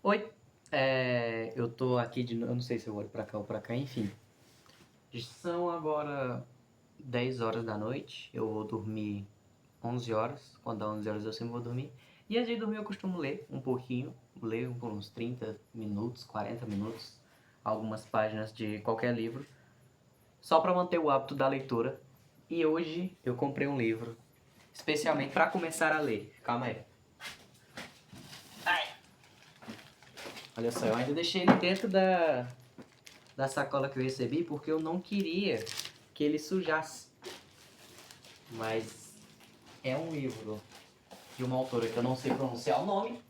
Oi, eu tô aqui eu não sei se eu olho pra cá ou pra cá, enfim. São agora 10 horas da noite, eu vou dormir 11 horas, quando dá 11 horas eu sempre vou dormir. E antes de dormir eu costumo ler um pouquinho, ler por uns 30 minutos, 40 minutos, algumas páginas de qualquer livro, só pra manter o hábito da leitura. E hoje eu comprei um livro, especialmente pra começar a ler. Calma aí. Olha só, eu ainda deixei ele dentro da sacola que eu recebi porque eu não queria que ele sujasse. Mas é um livro de uma autora que eu não sei pronunciar o nome.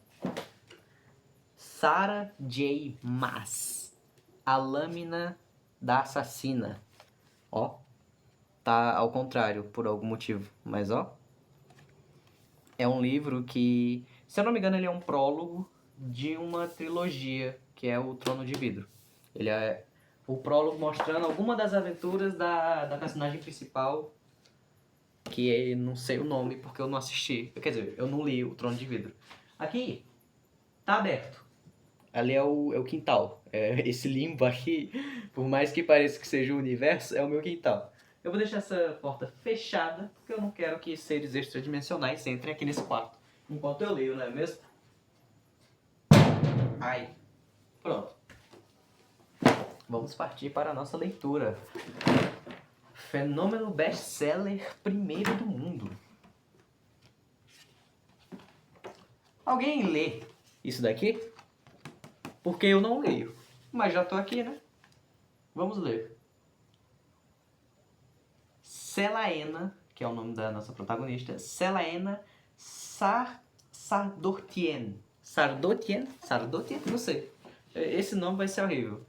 Sarah J. Maas. A Lâmina da Assassina. Ó, tá ao contrário por algum motivo, mas ó. É um livro que, se eu não me engano, ele é um prólogo de uma trilogia, que é o Trono de Vidro. Ele é o prólogo mostrando alguma das aventuras da personagem principal, que não sei o nome porque eu não assisti. Quer dizer, eu não li o Trono de Vidro. Aqui, tá aberto. Ali é o quintal. Esse limbo aqui, por mais que pareça que seja o universo, é o meu quintal. Eu vou deixar essa porta fechada, porque eu não quero que seres extradimensionais entrem aqui nesse quarto. Enquanto eu leio, não é mesmo? Ai. Pronto. Vamos partir para a nossa leitura. Fenômeno best-seller primeiro do mundo. Alguém lê isso daqui? Porque eu não leio. Mas já tô aqui, né? Vamos ler. Selaena, que é o nome da nossa protagonista, Selaena Sardotien. Sardotien? Sardotien? Não sei. Esse nome vai ser horrível.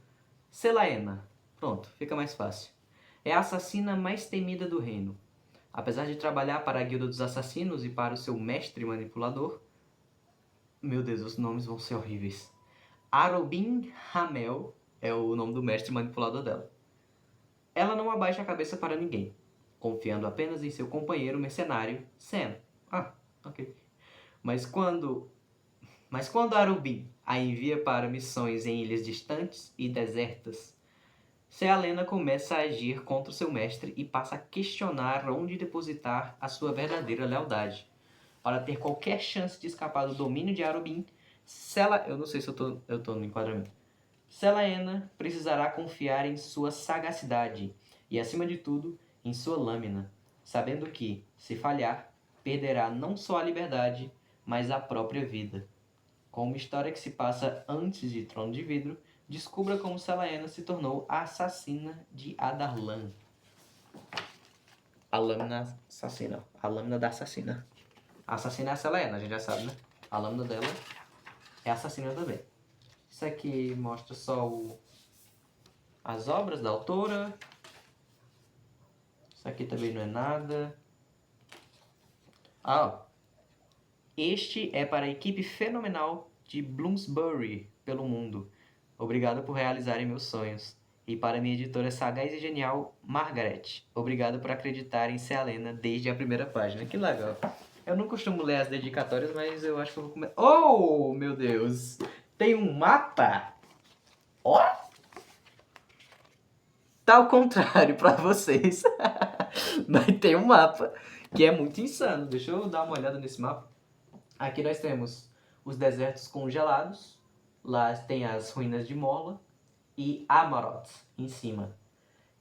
Selaena. Pronto, fica mais fácil. É a assassina mais temida do reino. Apesar de trabalhar para a Guilda dos Assassinos e para o seu mestre manipulador... Meu Deus, os nomes vão ser horríveis. Arobin Hamel é o nome do mestre manipulador dela. Ela não abaixa a cabeça para ninguém, confiando apenas em seu companheiro mercenário, Sam. Ah, ok. Mas quando Arobin a envia para missões em ilhas distantes e desertas, Selena começa a agir contra o seu mestre e passa a questionar onde depositar a sua verdadeira lealdade. Para ter qualquer chance de escapar do domínio de Arobin, eu não sei se eu tô no enquadramento. Selena precisará confiar em sua sagacidade e, acima de tudo, em sua lâmina, sabendo que, se falhar, perderá não só a liberdade, mas a própria vida. Com uma história que se passa antes de Trono de Vidro, descubra como Selena se tornou a assassina de Adarlan. A lâmina assassina. A lâmina da assassina. A assassina é a Selena, a gente já sabe, né? A lâmina dela é assassina também. Isso aqui mostra só as obras da autora. Isso aqui também não é nada. Este é para a equipe fenomenal de Bloomsbury pelo mundo. Obrigado por realizarem meus sonhos. E para minha editora sagaz e genial, Margaret. Obrigado por acreditar em Selena desde a primeira página. Que legal. Eu não costumo ler as dedicatórias, mas eu acho que eu vou começar. Oh, meu Deus! Tem um mapa? Ó! Tá ao contrário para vocês. Mas tem um mapa que é muito insano. Deixa eu dar uma olhada nesse mapa. Aqui nós temos os desertos congelados. Lá tem as ruínas de Morla e Amarot em cima.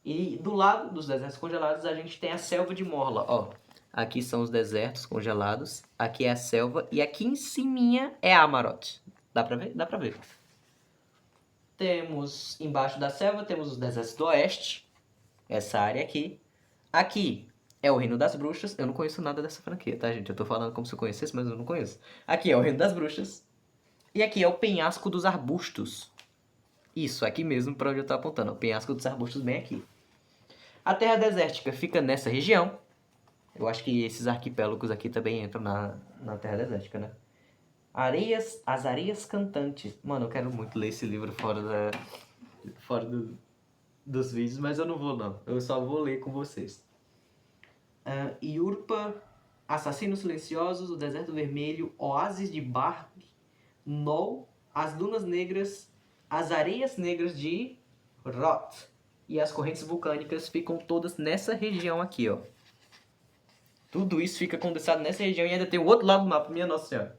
E do lado dos desertos congelados a gente tem a selva de Morla. Ó, aqui são os desertos congelados. Aqui é a selva. E aqui em cima é Amarot. Dá pra ver? Dá pra ver. Temos embaixo da selva, temos os desertos do oeste. Essa área aqui. Aqui é o Reino das Bruxas. Eu não conheço nada dessa franquia, tá, gente? Eu tô falando como se eu conhecesse, mas eu não conheço. Aqui é o Reino das Bruxas. E aqui é o Penhasco dos Arbustos. Isso, aqui mesmo pra onde eu tô apontando. O Penhasco dos Arbustos bem aqui. A Terra Desértica fica nessa região. Eu acho que esses arquipélagos aqui também entram na Terra Desértica, né? As Areias Cantantes. Mano, eu quero muito ler esse livro fora dos vídeos, mas eu não vou não. Eu só vou ler com vocês. Iurpa, Assassinos Silenciosos, O Deserto Vermelho, Oásis de Barb, Nol, as dunas negras, as areias negras de Roth e as correntes vulcânicas ficam todas nessa região aqui, ó. Tudo isso fica condensado nessa região e ainda tem o outro lado do mapa, minha nossa senhora.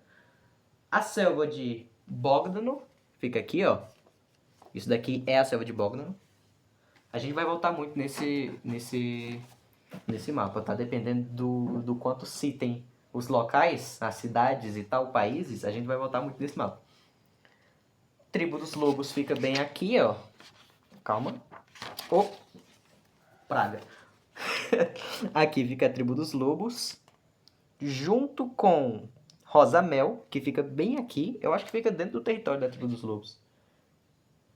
A selva de Bogdano fica aqui, ó. Isso daqui é a selva de Bogdano. A gente vai voltar muito nesse mapa, tá? Dependendo do quanto citem os locais, as cidades e tal, países, a gente vai voltar muito nesse mapa. Tribo dos Lobos fica bem aqui, ó. Calma. Oh, praga. Aqui fica a Tribo dos Lobos, junto com Rosamel, que fica bem aqui. Eu acho que fica dentro do território da Tribo dos Lobos.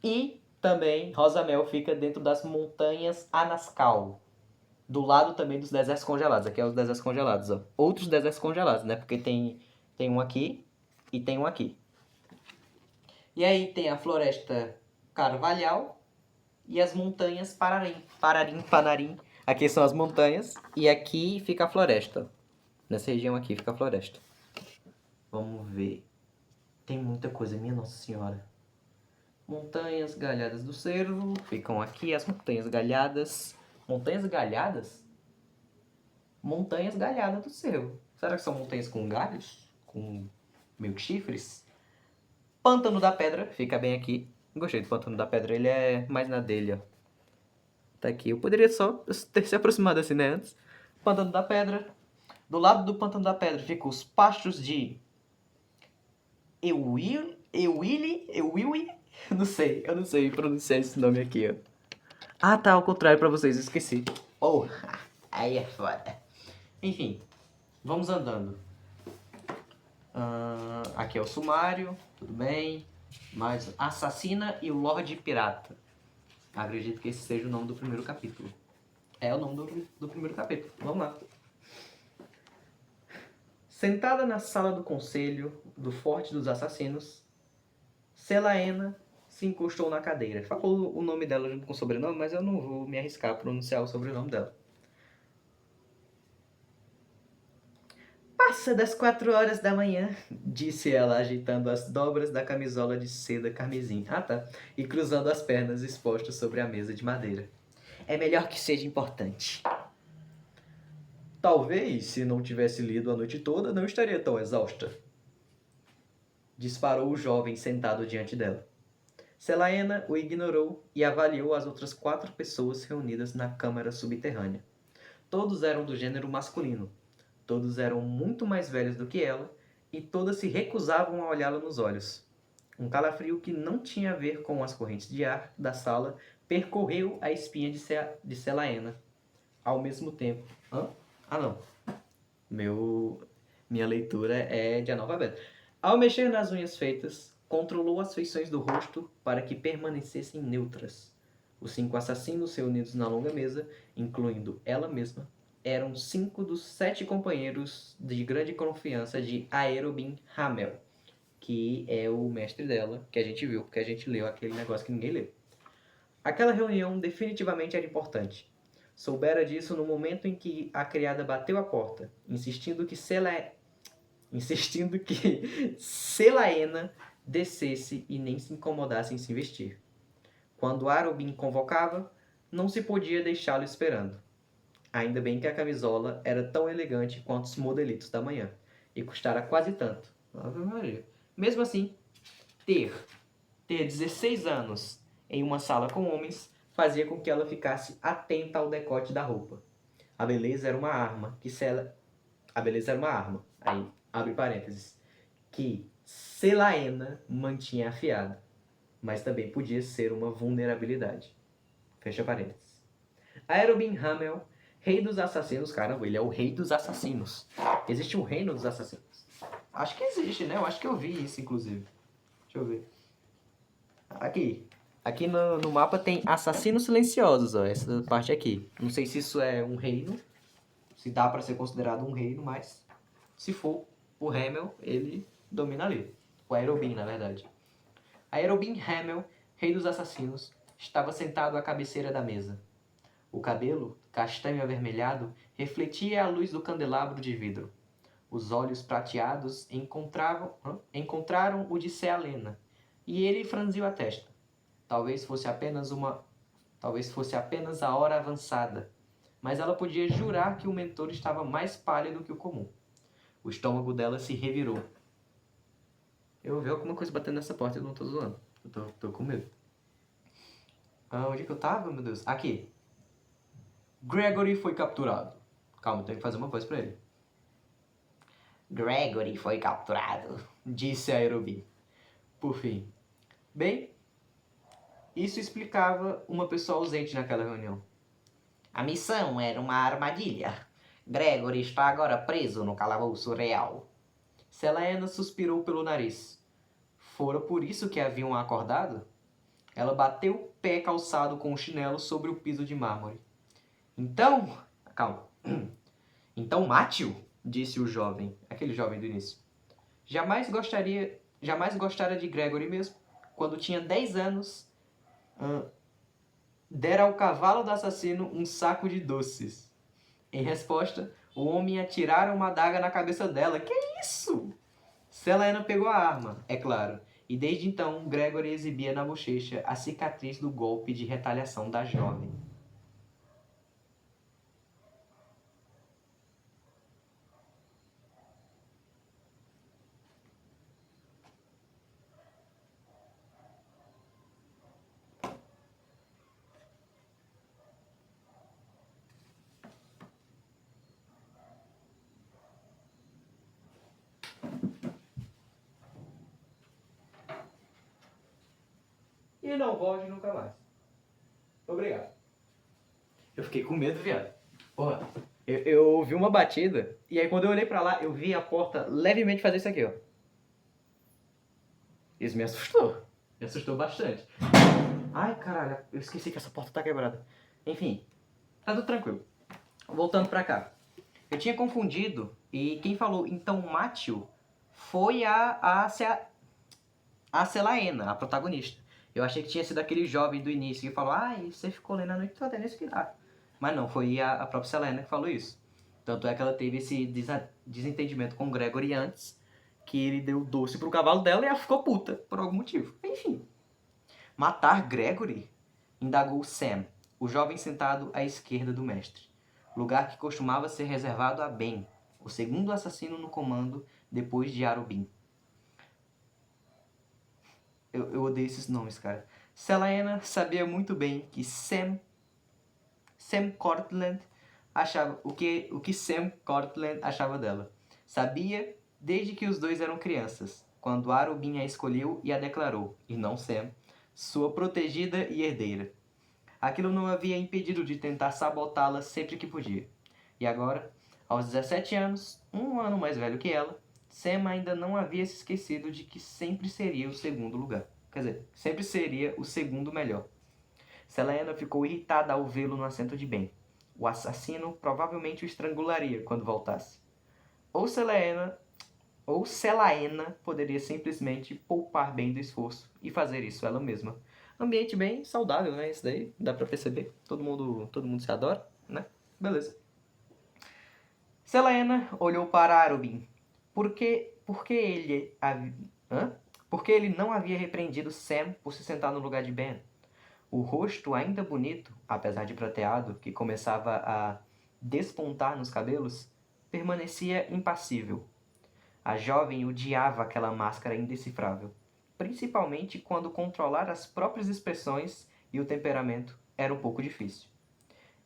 E também Rosamel fica dentro das montanhas Anascal, do lado também dos desertos congelados. Aqui é os desertos congelados, ó. Outros desertos congelados, né? Porque tem um aqui e tem um aqui. E aí tem a floresta Carvalhal e as montanhas Panarim. Aqui são as montanhas e aqui fica a floresta. Nessa região aqui fica a floresta. Vamos ver. Tem muita coisa, minha Nossa Senhora. Montanhas Galhadas do Cervo. Ficam aqui as Montanhas Galhadas. Montanhas Galhadas? Montanhas Galhadas do Cervo. Será que são montanhas com galhos? Com meio que chifres? Pântano da Pedra. Fica bem aqui. Gostei do Pântano da Pedra. Ele é mais na dele, ó. Tá aqui. Eu poderia só ter se aproximado assim, né, antes. Pântano da Pedra. Do lado do Pântano da Pedra ficam os pastos de Euili? Eu não sei pronunciar esse nome aqui, ó. Ah, tá, ao contrário pra vocês, eu esqueci. Oh, aí é foda. Enfim, vamos andando. Aqui é o sumário, tudo bem. Mas Assassina e o Lorde Pirata. Acredito que esse seja o nome do primeiro capítulo. É o nome do primeiro capítulo. Vamos lá. Sentada na sala do conselho do Forte dos Assassinos, Selaena se encostou na cadeira. Falou o nome dela junto com o sobrenome, mas eu não vou me arriscar a pronunciar o sobrenome dela. Passa das 4 horas da manhã, disse ela, ajeitando as dobras da camisola de seda carmesim. Ah, tá. E cruzando as pernas expostas sobre a mesa de madeira. É melhor que seja importante. Talvez, se não tivesse lido a noite toda, não estaria tão exausta. Disparou o jovem sentado diante dela. Selaena o ignorou e avaliou as outras 4 pessoas reunidas na câmara subterrânea. Todos eram do gênero masculino. Todos eram muito mais velhos do que ela e todas se recusavam a olhá-la nos olhos. Um calafrio que não tinha a ver com as correntes de ar da sala percorreu a espinha de Selaena. Ao mesmo tempo... Ah, não. Minha leitura é de analfabeto. Ao mexer nas unhas feitas, controlou as feições do rosto para que permanecessem neutras. Os 5 assassinos reunidos na longa mesa, incluindo ela mesma, eram 5 dos 7 companheiros de grande confiança de Aerobin Hamel, que é o mestre dela, que a gente viu, porque a gente leu aquele negócio que ninguém leu. Aquela reunião definitivamente era importante. Soubera disso no momento em que a criada bateu a porta, insistindo que Selaena descesse e nem se incomodasse em se vestir. Quando Arobin convocava, não se podia deixá-lo esperando. Ainda bem que a camisola era tão elegante quanto os modelitos da manhã, e custara quase tanto. Ave Maria. Mesmo assim, ter 16 anos em uma sala com homens fazia com que ela ficasse atenta ao decote da roupa. A beleza era uma arma aí abre parênteses, que Selaena mantinha afiada, mas também podia ser uma vulnerabilidade. Fecha parênteses. Aerobin Hamel, rei dos assassinos, caramba, ele é o rei dos assassinos. Existe um reino dos assassinos? Acho que existe, né? Eu acho que eu vi isso, inclusive. Deixa eu ver. Aqui no mapa tem assassinos silenciosos, ó, essa parte aqui. Não sei se isso é um reino, se dá pra ser considerado um reino, mas se for, o Hamel, ele domina ali. O Aerobin, na verdade. Aerobin Hamel, rei dos assassinos, estava sentado à cabeceira da mesa. O cabelo, castanho avermelhado, refletia a luz do candelabro de vidro. Os olhos prateados encontraram o de Selaena, E ele franziu a testa. Talvez fosse apenas a hora avançada, mas ela podia jurar que o mentor estava mais pálido que o comum. O estômago dela se revirou. Eu ouvi alguma coisa batendo nessa porta, eu não tô zoando. Eu tô com medo. Onde é que eu tava, meu Deus? Aqui. Gregory foi capturado. Calma, eu tenho que fazer uma voz pra ele. Gregory foi capturado, disse a Aerobin. Por fim. Bem, isso explicava uma pessoa ausente naquela reunião. A missão era uma armadilha. Gregory está agora preso no calabouço real. Selena suspirou pelo nariz. Fora por isso que haviam acordado? Ela bateu o pé calçado com o chinelo sobre o piso de mármore. Então... Calma. Então mate-o, disse o jovem, aquele jovem do início. Jamais gostara de Gregory mesmo. Quando tinha 10 anos, dera ao cavalo do assassino um saco de doces. Em resposta, o homem atirara uma adaga na cabeça dela. Que isso? Selena pegou a arma, é claro, e desde então Gregory exibia na bochecha a cicatriz do golpe de retaliação da jovem. E não volte nunca mais. Obrigado. Eu fiquei com medo, viado. Porra, eu ouvi uma batida, e aí quando eu olhei pra lá, eu vi a porta levemente fazer isso aqui, ó. Isso me assustou. Me assustou bastante. Ai, caralho, eu esqueci que essa porta tá quebrada. Enfim, tá tudo tranquilo. Voltando pra cá. Eu tinha confundido, e quem falou então mate-o foi a Selaena, a protagonista. Eu achei que tinha sido aquele jovem do início que falou, você ficou lendo a noite toda nesse pilar. Mas não, foi a própria Selena que falou isso. Tanto é que ela teve esse desentendimento com o Gregory antes, que ele deu doce pro cavalo dela e ela ficou puta, por algum motivo. Enfim. Matar Gregory? Indagou Sam, o jovem sentado à esquerda do mestre. Lugar que costumava ser reservado a Ben, o segundo assassino no comando depois de Arobin. Eu odeio esses nomes, cara. Selena sabia muito bem que Sam Cortland achava o que Sam Cortland achava dela. Sabia desde que os dois eram crianças, quando Arobin a escolheu e a declarou, e não Sam, sua protegida e herdeira. Aquilo não havia impedido de tentar sabotá-la sempre que podia. E agora, aos 17 anos, um ano mais velho que ela, Sam ainda não havia se esquecido de que sempre seria o segundo lugar. Quer dizer, sempre seria o segundo melhor. Selena ficou irritada ao vê-lo no assento de Ben. O assassino provavelmente o estrangularia quando voltasse. Ou Selaena poderia simplesmente poupar Ben do esforço e fazer isso ela mesma. Ambiente bem saudável, né? Isso daí dá pra perceber. Todo mundo se adora, né? Beleza. Selena olhou para Arobin. Por que ele não havia repreendido Sam por se sentar no lugar de Ben? O rosto ainda bonito, apesar de prateado, que começava a despontar nos cabelos, permanecia impassível. A jovem odiava aquela máscara indecifrável, principalmente quando controlar as próprias expressões e o temperamento era um pouco difícil.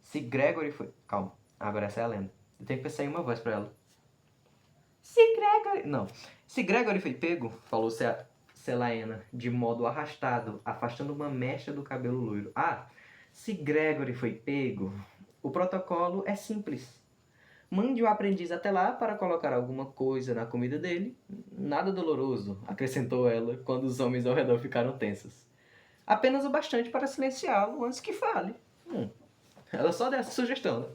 Se Gregory foi... Calma, agora essa é a lenda. Eu tenho que pensar em uma voz pra ela. Se Gregory foi pego, falou Selaena, de modo arrastado, afastando uma mecha do cabelo loiro. Se Gregory foi pego, o protocolo é simples. Mande o aprendiz até lá para colocar alguma coisa na comida dele. Nada doloroso, acrescentou ela, quando os homens ao redor ficaram tensos. Apenas o bastante para silenciá-lo antes que fale. Ela só deu essa sugestão, né?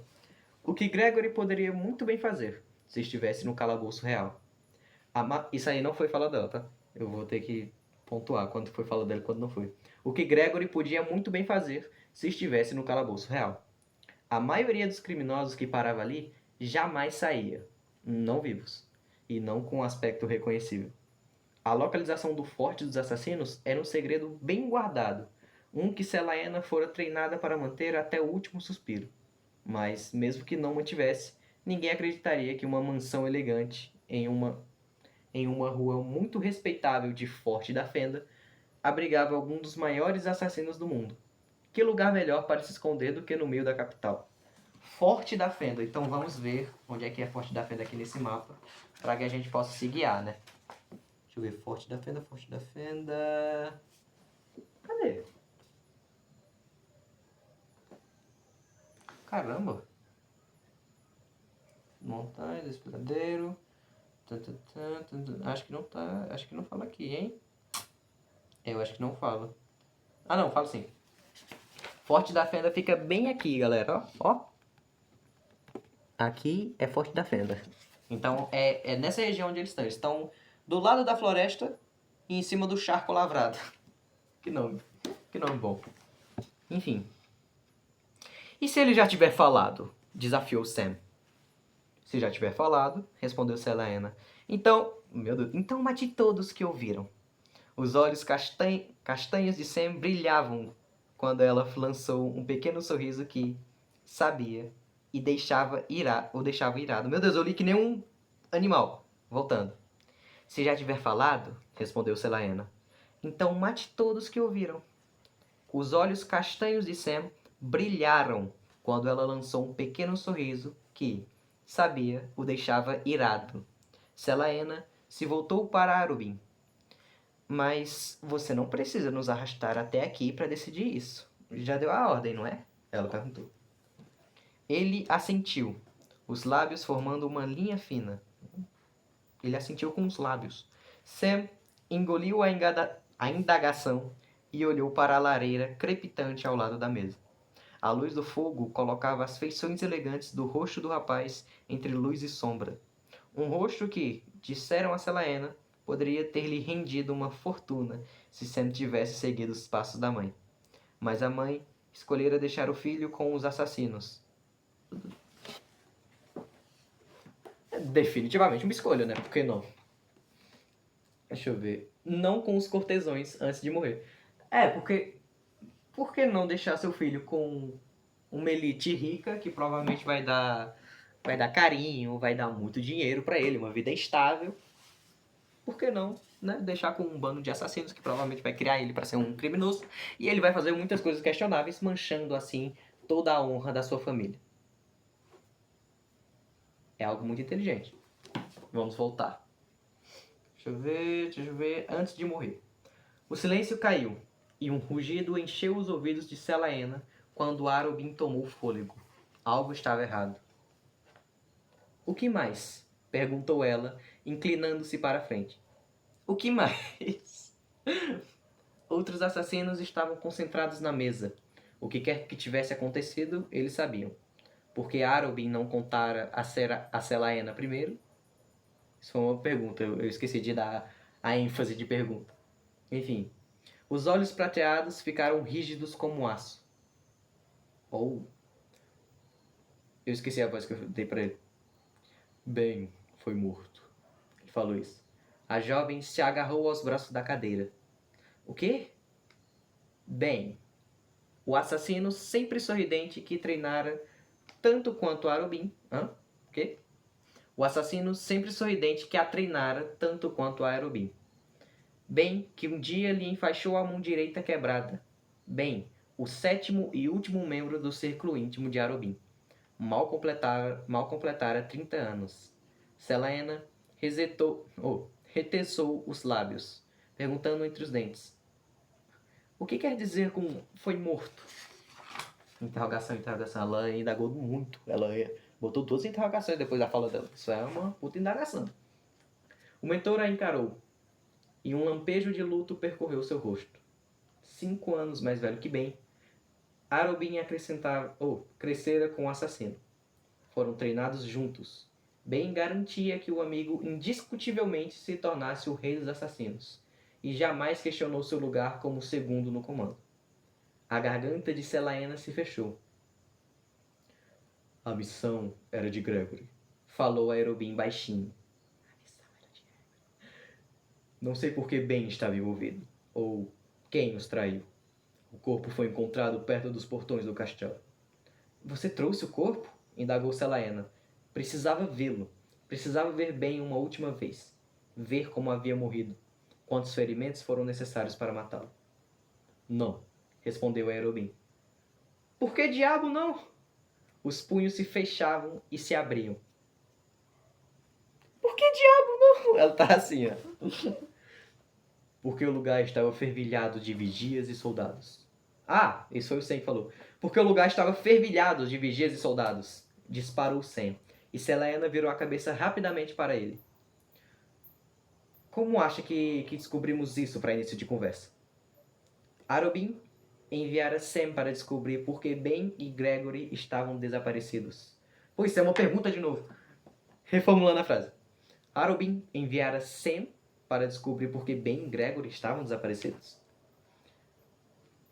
O que Gregory poderia muito bem fazer, se estivesse no calabouço real. Isso aí não foi fala dela, tá? Eu vou ter que pontuar quando foi fala dela e quando não foi. O que Gregory podia muito bem fazer se estivesse no calabouço real. A maioria dos criminosos que parava ali jamais saía, não vivos, e não com um aspecto reconhecível. A localização do Forte dos Assassinos era um segredo bem guardado, um que Selaena fora treinada para manter até o último suspiro. Mas, mesmo que não mantivesse, ninguém acreditaria que uma mansão elegante em uma rua muito respeitável de Forte da Fenda abrigava algum dos maiores assassinos do mundo. Que lugar melhor para se esconder do que no meio da capital? Forte da Fenda. Então vamos ver onde é que é Forte da Fenda aqui nesse mapa, para que a gente possa se guiar, né? Deixa eu ver, Forte da Fenda, Forte da Fenda... Cadê? Caramba! Montanha, Desfiladeiro... Acho que não tá... Acho que não fala aqui, hein? Eu acho que não fala. Ah, não, fala sim. Forte da Fenda fica bem aqui, galera, ó. Ó. Aqui é Forte da Fenda. Então, é nessa região onde eles estão. Eles estão do lado da floresta e em cima do charco lavrado. Que nome. Que nome bom. Enfim. E se ele já tiver falado? Desafiou Sam. Se já tiver falado, respondeu Selaena. Então, meu Deus, então mate todos que ouviram. Os olhos castanhos de Sam brilhavam quando ela lançou um pequeno sorriso que sabia e o deixava irado. Meu Deus, eu li que nem um animal. Voltando. Se já tiver falado, respondeu Selaena, então mate todos que ouviram. Os olhos castanhos de Sam brilharam quando ela lançou um pequeno sorriso que, sabia, o deixava irado. Selaena se voltou para Arubin. Mas você não precisa nos arrastar até aqui para decidir isso. Já deu a ordem, não é? Ela perguntou. Ele assentiu, os lábios formando uma linha fina. Ele assentiu com os lábios. Sam engoliu a indagação e olhou para a lareira crepitante ao lado da mesa. A luz do fogo colocava as feições elegantes do rosto do rapaz entre luz e sombra. Um rosto que, disseram a Selaena, poderia ter-lhe rendido uma fortuna se Sam tivesse seguido os passos da mãe. Mas a mãe escolhera deixar o filho com os assassinos. É definitivamente uma escolha, né? Por que não? Deixa eu ver. Não com os cortesões antes de morrer. Porque... Por que não deixar seu filho com uma elite rica que provavelmente vai dar carinho, vai dar muito dinheiro para ele, uma vida estável? Por que não, né? Deixar com um bando de assassinos que provavelmente vai criar ele para ser um criminoso e ele vai fazer muitas coisas questionáveis, manchando assim toda a honra da sua família. É algo muito inteligente. Vamos voltar. Deixa eu ver. Antes de morrer. O silêncio caiu e um rugido encheu os ouvidos de Selaena quando Arobin tomou fôlego. Algo estava errado. O que mais? Perguntou ela, inclinando-se para a frente. O que mais? Outros assassinos estavam concentrados na mesa. O que quer que tivesse acontecido, eles sabiam. Porque Arobin não contara a Selaena primeiro? Isso foi uma pergunta, eu esqueci de dar a ênfase de pergunta. Enfim, os olhos prateados ficaram rígidos como aço. Ou... Eu esqueci a voz que eu dei pra ele. Bem, foi morto. Ele falou isso. A jovem se agarrou aos braços da cadeira. O quê? Bem, o assassino sempre sorridente que treinara tanto quanto Arobin. Hã? O quê? O assassino sempre sorridente que a treinara tanto quanto a Arobin. Bem, que um dia lhe enfaixou a mão direita quebrada. Bem, o sétimo e último membro do círculo íntimo de Arobin. Mal completara 30 anos. Selaena retesou os lábios, perguntando entre os dentes. O que quer dizer com foi morto? Interrogação. Ela indagou muito. Ela botou duas interrogações depois da fala dela. Isso é uma puta indagação. O mentor a encarou, e um lampejo de luto percorreu seu rosto. 5 anos mais velho que Ben, Arobin crescera com o assassino. Foram treinados juntos. Ben garantia que o amigo indiscutivelmente se tornasse o rei dos assassinos, e jamais questionou seu lugar como segundo no comando. A garganta de Selaena se fechou. A missão era de Gregory, falou a Arobin baixinho. Não sei por que Ben estava envolvido, ou quem os traiu. O corpo foi encontrado perto dos portões do castelo. Você trouxe o corpo? Indagou Selaena. Precisava vê-lo. Precisava ver Ben uma última vez. Ver como havia morrido. Quantos ferimentos foram necessários para matá-lo. Não, respondeu Aerobim. Por que diabo não? Os punhos se fechavam e se abriam. Por que diabo não? Ela tá assim, ó. Porque o lugar estava fervilhado de vigias e soldados. Ah, isso foi o Sam que falou. Porque o lugar estava fervilhado de vigias e soldados. Disparou Sam. E Selaena virou a cabeça rapidamente para ele. Como acha que descobrimos isso para início de conversa? Arobin enviara Sam para descobrir por que Ben e Gregory estavam desaparecidos. Pois isso é uma pergunta de novo. Reformulando a frase. Arobin enviara Sam para descobrir por que Ben e Gregory estavam desaparecidos.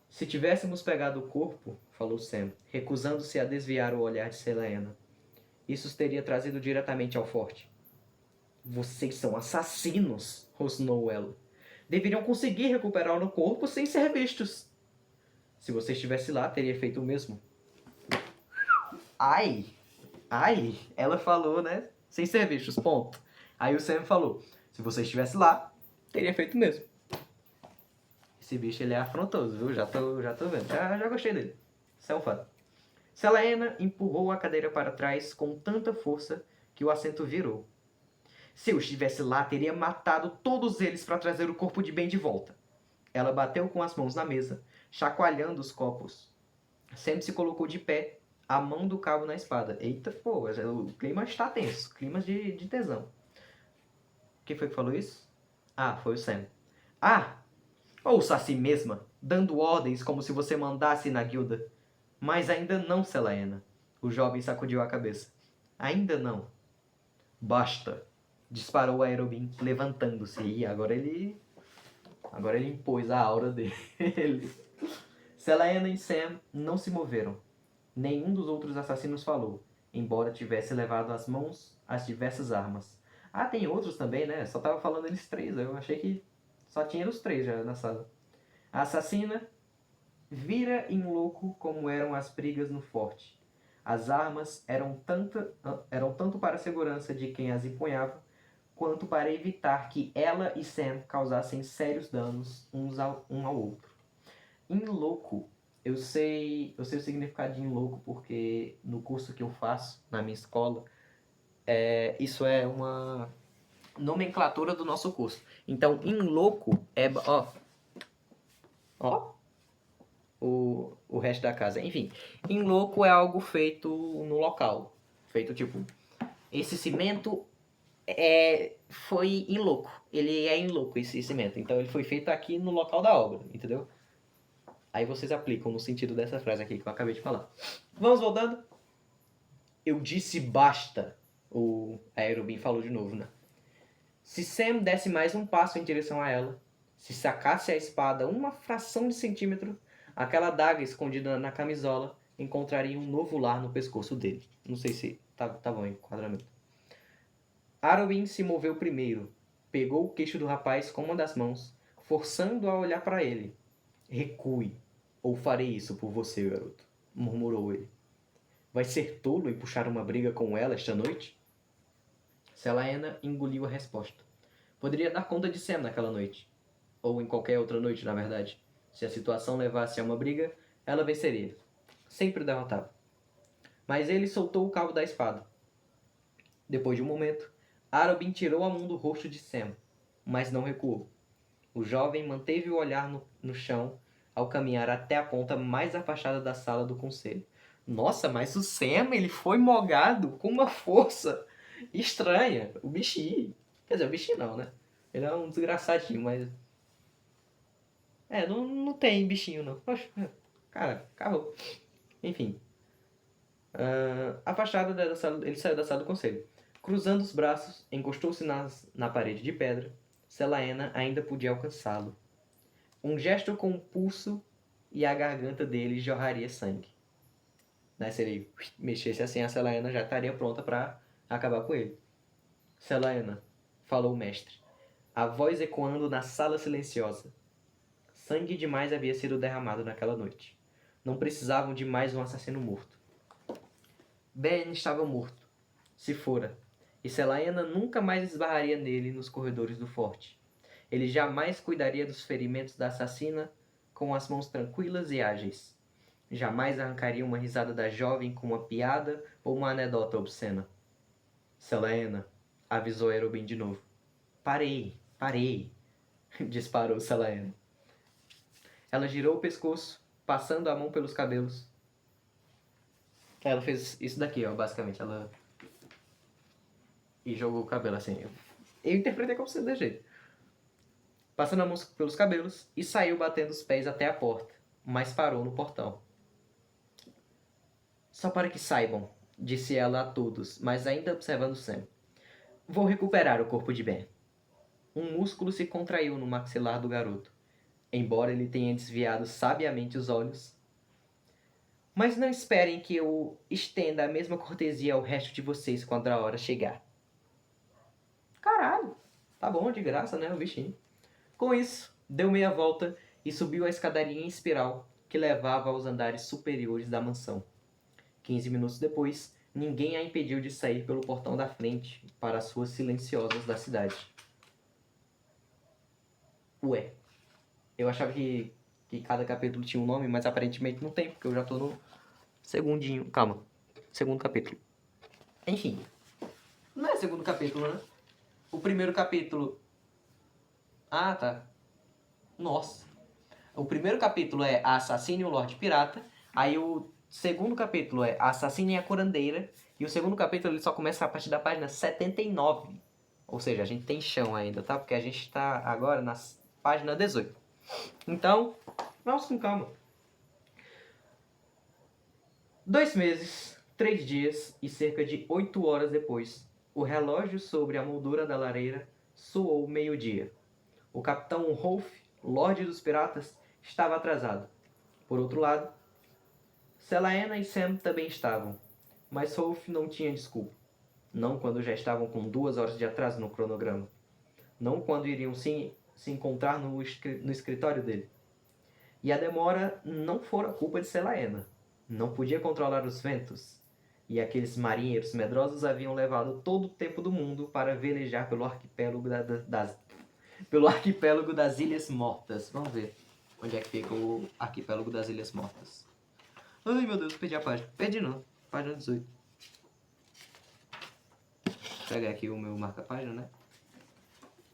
Se tivéssemos pegado o corpo, falou Sam, recusando-se a desviar o olhar de Selaena, isso os teria trazido diretamente ao forte. Vocês são assassinos, rosnou ela. Deveriam conseguir recuperar o corpo sem ser vistos. Se você estivesse lá, teria feito o mesmo. Ai, ela falou, né? Sem ser vistos, ponto. Aí o Sam falou, se você estivesse lá, teria feito o mesmo. Esse bicho, ele é afrontoso, viu? Já tô vendo. Já gostei dele. Isso é um fato. Selaena empurrou a cadeira para trás com tanta força que o assento virou. Se eu estivesse lá, teria matado todos eles para trazer o corpo de Ben de volta. Ela bateu com as mãos na mesa, chacoalhando os copos. Sam se colocou de pé, a mão do cabo na espada. Eita, pô, o clima está tenso. Clima de tesão. Quem foi que falou isso? Ah, foi o Sam. Ah, ouça a si mesma, dando ordens como se você mandasse na guilda. Mas ainda não, Selaena. O jovem sacudiu a cabeça. Ainda não. Basta. Disparou Aerobim, levantando-se. E agora ele impôs a aura dele. Selaena e Sam não se moveram. Nenhum dos outros assassinos falou, embora tivesse levado às mãos as diversas armas. Ah, tem outros também, né? Só tava falando eles três. Eu achei que só tinha os três já na sala. A assassina vira em louco como eram as brigas no forte. As armas eram tanto para a segurança de quem as empunhava, quanto para evitar que ela e Sam causassem sérios danos um ao outro. Em louco, eu sei o significado de em louco porque no curso que eu faço, na minha escola, isso é uma nomenclatura do nosso curso. Então, em louco é... Ó, o resto da casa. Enfim, em louco é algo feito no local. Feito tipo, esse cimento foi em louco. Ele é em louco, esse cimento. Então ele foi feito aqui no local da obra, entendeu? Aí vocês aplicam no sentido dessa frase aqui que eu acabei de falar. Vamos voltando? Eu disse basta. O Aerobim falou de novo, né? Se Sam desse mais um passo em direção a ela, se sacasse a espada uma fração de centímetro, aquela adaga escondida na camisola encontraria um novo lar no pescoço dele. Não sei se tá bom o enquadramento. Arobin se moveu primeiro, pegou o queixo do rapaz com uma das mãos, forçando-o a olhar para ele. Recue, ou farei isso por você, garoto, murmurou ele. Vai ser tolo em puxar uma briga com ela esta noite? Selaena engoliu a resposta. Poderia dar conta de Sam naquela noite. Ou em qualquer outra noite, na verdade. Se a situação levasse a uma briga, ela venceria. Sempre derrotava. Mas ele soltou o cabo da espada. Depois de um momento, Arobin tirou a mão do rosto de Sam, mas não recuou. O jovem manteve o olhar no chão ao caminhar até a ponta mais afastada da sala do conselho. Nossa, mas o Sam, ele foi mogado com uma força estranha. O bichinho. Quer dizer, o bichinho não, né? Ele é um desgraçadinho, mas... não tem bichinho, não. Poxa, cara, acabou. Enfim. Afastado da sala, ele saiu da sala do conselho. Cruzando os braços, encostou-se na parede de pedra. Selaena ainda podia alcançá-lo. Um gesto com o pulso e a garganta dele jorraria sangue. Né? Se ele mexesse assim, a Selaena já estaria pronta para acabar com ele. Selaena, falou o mestre. a voz ecoando na sala silenciosa. Sangue demais havia sido derramado naquela noite. Não precisavam de mais um assassino morto. Ben estava morto. Se fora. E Selaena nunca mais esbarraria nele nos corredores do forte. Ele jamais cuidaria dos ferimentos da assassina com as mãos tranquilas e ágeis. Jamais arrancaria uma risada da jovem com uma piada ou uma anedota obscena. Selaena, avisou Erobin de novo. Parei, disparou Selaena. Ela girou o pescoço, passando a mão pelos cabelos. Ela fez isso daqui, ó, basicamente. Ela... E jogou o cabelo assim. Eu interpretei como sendo desse jeito. Passando a mão pelos cabelos e saiu batendo os pés até a porta, mas parou no portão. Só para que saibam, disse ela a todos, mas ainda observando Sam. Vou recuperar o corpo de Ben. Um músculo se contraiu no maxilar do garoto, embora ele tenha desviado sabiamente os olhos. Mas não esperem que eu estenda a mesma cortesia ao resto de vocês quando a hora chegar. Caralho, tá bom, de graça, né, o bichinho. Com isso, deu meia volta e subiu a escadaria em espiral que levava aos andares superiores da mansão. 15 minutos depois, ninguém a impediu de sair pelo portão da frente para as ruas silenciosas da cidade. Ué, eu achava que cada capítulo tinha um nome, mas aparentemente não tem, porque eu já tô no segundinho. Calma, segundo capítulo. Enfim, não é segundo capítulo, né? O primeiro capítulo... Ah, tá. Nossa. O primeiro capítulo é A Assassina e o Lorde Pirata. Aí o segundo capítulo é A Assassina e a Curandeira. E o segundo capítulo ele só começa a partir da página 79. Ou seja, a gente tem chão ainda, tá? Porque a gente está agora na página 18. Então, vamos com calma. 2 meses, 3 dias e cerca de 8 horas depois, o relógio sobre a moldura da lareira soou meio-dia. O capitão Rolf, Lorde dos Piratas, estava atrasado. Por outro lado, Selaena e Sam também estavam, mas Rolf não tinha desculpa. Não quando já estavam com 2 horas de atraso no cronograma. Não quando iriam se encontrar no escritório dele. E a demora não fora culpa de Selaena. Não podia controlar os ventos. E aqueles marinheiros medrosos haviam levado todo o tempo do mundo para velejar pelo arquipélago das Ilhas Mortas. Vamos ver onde é que fica o arquipélago das Ilhas Mortas. Ai, meu Deus, perdi a página. Perdi não. Página 18. Vou pegar aqui o meu marca-página, né?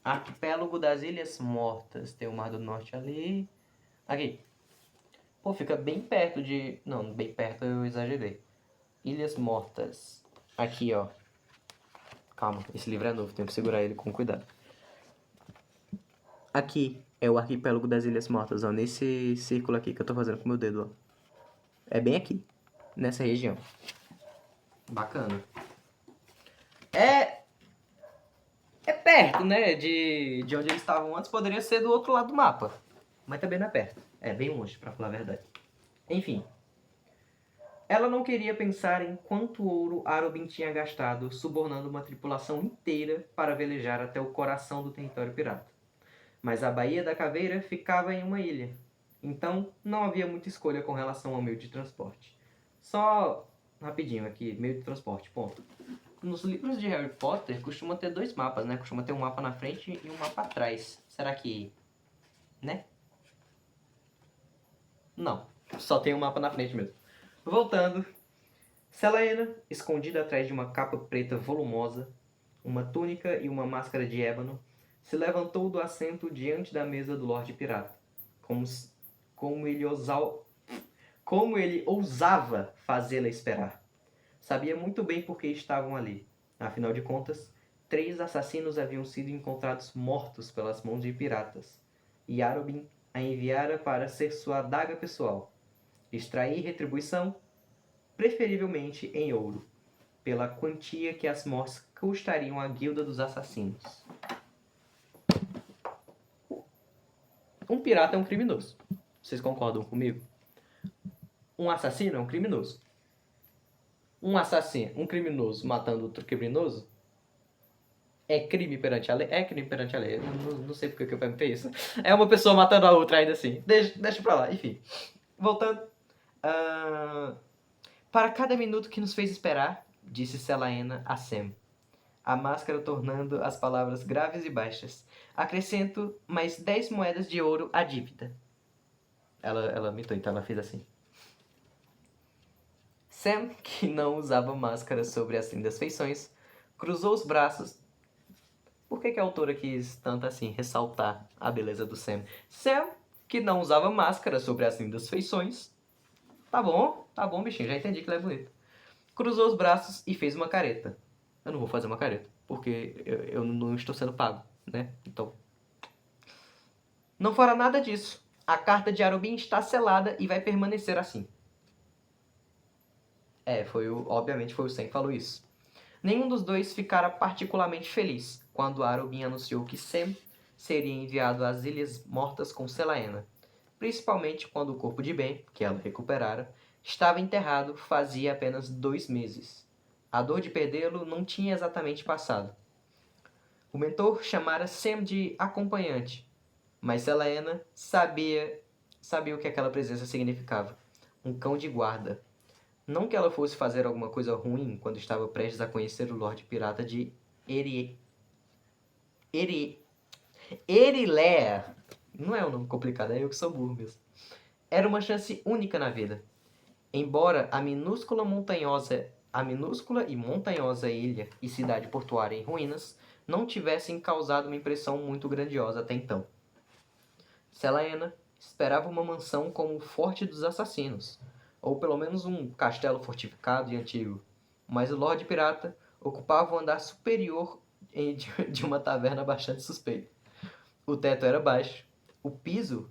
Arquipélago das Ilhas Mortas. Tem o Mar do Norte ali. Aqui. Pô, fica bem perto de... Não, bem perto eu exagerei. Ilhas Mortas. Aqui, ó. Calma, esse livro é novo. Tenho que segurar ele com cuidado. Aqui é o arquipélago das Ilhas Mortas, ó. Nesse círculo aqui que eu tô fazendo com o meu dedo, ó. É bem aqui. Nessa região. Bacana. É perto, né? De onde eles estavam antes. Poderia ser do outro lado do mapa. Mas também não é perto. É bem longe, pra falar a verdade. Enfim. Ela não queria pensar em quanto ouro Arobin tinha gastado subornando uma tripulação inteira para velejar até o coração do território pirata. Mas a Baía da Caveira ficava em uma ilha. Então, não havia muita escolha com relação ao meio de transporte. Só, rapidinho aqui, meio de transporte, ponto. Nos livros de Harry Potter, costuma ter 2 mapas, né? Costuma ter um mapa na frente e um mapa atrás. Será que... né? Não, só tem um mapa na frente mesmo. Voltando. Selaena, escondida atrás de uma capa preta volumosa, uma túnica e uma máscara de ébano, se levantou do assento diante da mesa do Lorde Pirata, como ele ousava fazê-la esperar. Sabia muito bem por que estavam ali. Afinal de contas, 3 assassinos haviam sido encontrados mortos pelas mãos de piratas, e Arobin a enviara para ser sua adaga pessoal, extrair retribuição, preferivelmente em ouro, pela quantia que as mortes custariam à Guilda dos Assassinos. Um pirata é um criminoso. Vocês concordam comigo? Um assassino é um criminoso. Um criminoso matando outro criminoso, É crime perante a lei? É crime perante a lei. Eu não sei porque que eu perguntei isso. É uma pessoa matando a outra ainda assim. Deixa pra lá, enfim. Voltando. ah, Para cada minuto que nos fez esperar, disse Selaena a Sam, a máscara tornando as palavras graves e baixas. Acrescento mais 10 moedas de ouro à dívida. Ela mitou, então ela fez assim. Sam, que não usava máscara sobre as lindas feições, cruzou os braços. Por que a autora quis tanto assim ressaltar a beleza do Sam? Sam, que não usava máscara sobre as lindas feições. Tá bom, bichinho, já entendi que ele é bonito. Cruzou os braços e fez uma careta. Eu não vou fazer uma careta, porque eu não estou sendo pago, né? Então. Não fora nada disso. A carta de Arobin está selada e vai permanecer assim. Obviamente foi o Sam que falou isso. Nenhum dos dois ficara particularmente feliz quando Arobin anunciou que Sam seria enviado às Ilhas Mortas com Selaena, principalmente quando o corpo de Ben, que ela recuperara, estava enterrado fazia apenas 2 meses. A dor de perdê-lo não tinha exatamente passado. O mentor chamara Sam de acompanhante, mas Selaena sabia o que aquela presença significava. Um cão de guarda. Não que ela fosse fazer alguma coisa ruim quando estava prestes a conhecer o Lorde Pirata de Erilea. Não é um nome complicado, é eu que sou burro mesmo. Era uma chance única na vida. Embora a minúscula e montanhosa ilha e cidade portuária em ruínas não tivessem causado uma impressão muito grandiosa até então. Selaena esperava uma mansão como o Forte dos Assassinos, ou pelo menos um castelo fortificado e antigo, mas o Lorde Pirata ocupava o andar superior de uma taverna bastante suspeita. O teto era baixo, o piso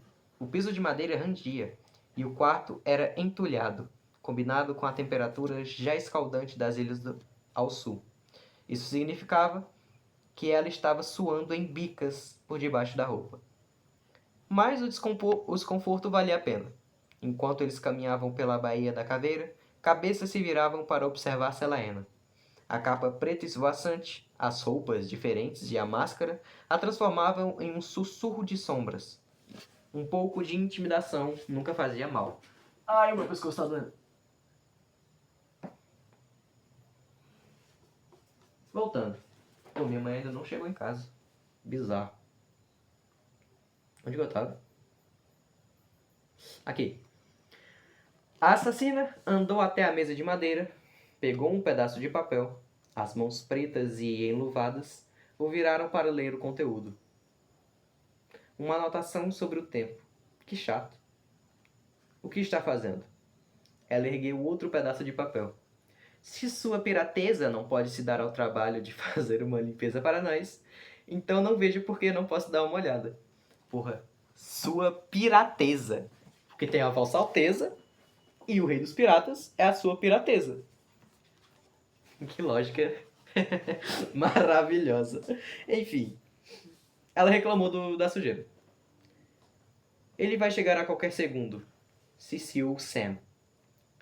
de madeira rangia, e o quarto era entulhado, combinado com a temperatura já escaldante das ilhas ao sul. Isso significava que ela estava suando em bicas por debaixo da roupa. Mas o desconforto valia a pena. Enquanto eles caminhavam pela Baía da Caveira, cabeças se viravam para observar Selaena. A capa preta esvoaçante, as roupas diferentes e a máscara a transformavam em um sussurro de sombras. Um pouco de intimidação nunca fazia mal. Ai, o meu pescoço tá doendo. Voltando. Pô, minha mãe ainda não chegou em casa. Bizarro. Onde que eu tava? Aqui. A assassina andou até a mesa de madeira, pegou um pedaço de papel, as mãos pretas e enluvadas o viraram para ler o conteúdo. Uma anotação sobre o tempo. Que chato. O que está fazendo? Ela ergueu outro pedaço de papel. Se sua pirateza não pode se dar ao trabalho de fazer uma limpeza para nós, então não vejo por que não posso dar uma olhada. Porra, sua pirateza. Porque tem a Vossa Alteza e o Rei dos Piratas é a sua pirateza. Que lógica maravilhosa. Enfim, ela reclamou da sujeira. Ele vai chegar a qualquer segundo, ciciou Sam.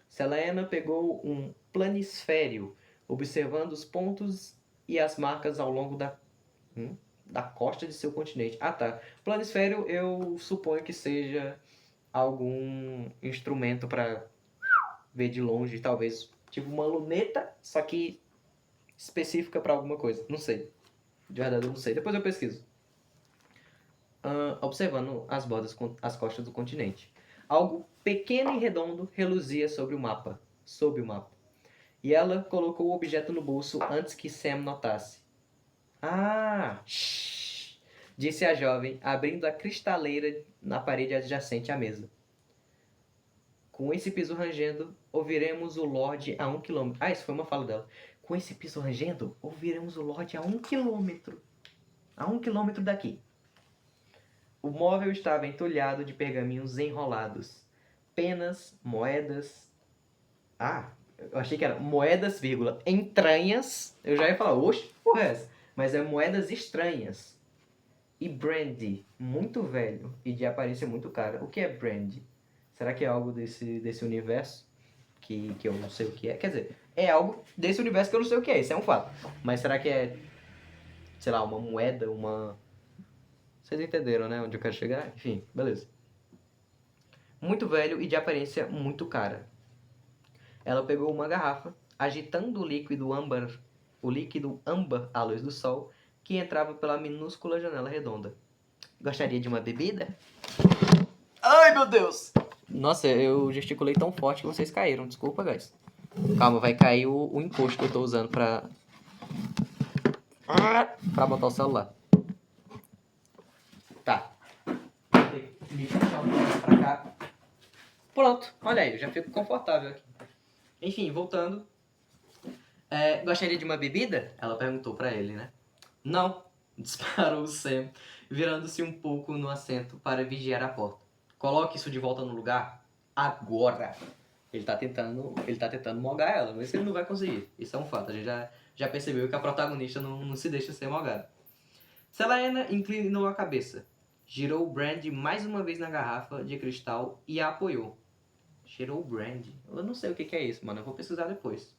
Selaena pegou um planisfério, observando os pontos e as marcas ao longo da costa de seu continente. Ah, tá. Planisfério eu suponho que seja algum instrumento para ver de longe, talvez. Tipo uma luneta, só que específica para alguma coisa. Não sei. De verdade, eu não sei. Depois eu pesquiso. Observando as bordas, as costas do continente. Algo pequeno e redondo reluzia sob o mapa. E ela colocou o objeto no bolso antes que Sam notasse. Ah! Shhh, disse a jovem, abrindo a cristaleira na parede adjacente à mesa. Com esse piso rangendo, ouviremos o Lorde a 1 quilômetro. Ah, isso foi uma fala dela. Com esse piso rangendo, ouviremos o Lorde a 1 quilômetro. A 1 quilômetro daqui. O móvel estava entulhado de pergaminhos enrolados. Penas, moedas... Ah, eu achei que era moedas, vírgula, entranhas. Eu já ia falar, oxe, porra é essa? Mas é moedas estranhas. E brandy, muito velho e de aparência muito cara. O que é brandy? Será que é algo desse universo que eu não sei o que é? Quer dizer, é algo desse universo que eu não sei o que é, isso é um fato. Mas será que é sei lá, uma moeda, uma... Vocês entenderam, né, onde eu quero chegar? Enfim, beleza. Muito velho e de aparência muito cara. Ela pegou uma garrafa, agitando o líquido âmbar à luz do sol, que entrava pela minúscula janela redonda. Gostaria de uma bebida? Ai, meu Deus! Nossa, eu gesticulei tão forte que vocês caíram. Desculpa, guys. Calma, vai cair o encosto que eu tô usando pra botar o celular. Tá. Vou ter que me puxar um pouco pra cá. Pronto, olha aí, eu já fico confortável aqui. Enfim, voltando. Gostaria de uma bebida? Ela perguntou pra ele, né? Não, disparou Sam, virando-se um pouco no assento para vigiar a porta. Coloque isso de volta no lugar agora. Ele tá tentando mogar ela, mas ele não vai conseguir. Isso é um fato, a gente já percebeu que a protagonista não se deixa ser mogada. Selena inclinou a cabeça, girou o brandy mais uma vez na garrafa de cristal e a apoiou. Cheirou o brandy? Eu não sei o que é isso, mano, eu vou pesquisar depois.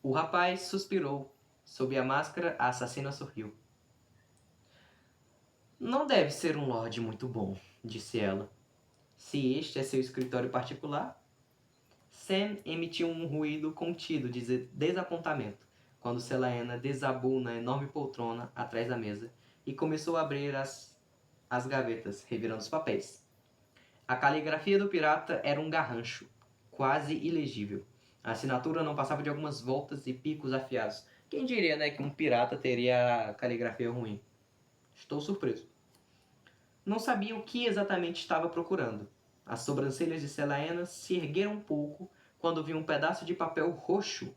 O rapaz suspirou. Sob a máscara, a assassina sorriu. Não deve ser um lorde muito bom, disse ela. Se este é seu escritório particular... Sam emitiu um ruído contido de desapontamento quando Selena desabou na enorme poltrona atrás da mesa e começou a abrir as gavetas, revirando os papéis. A caligrafia do pirata era um garrancho, quase ilegível. A assinatura não passava de algumas voltas e picos afiados. Quem diria, né, que um pirata teria caligrafia ruim? Estou surpreso. Não sabia o que exatamente estava procurando. As sobrancelhas de Selena se ergueram um pouco quando viu um pedaço de papel roxo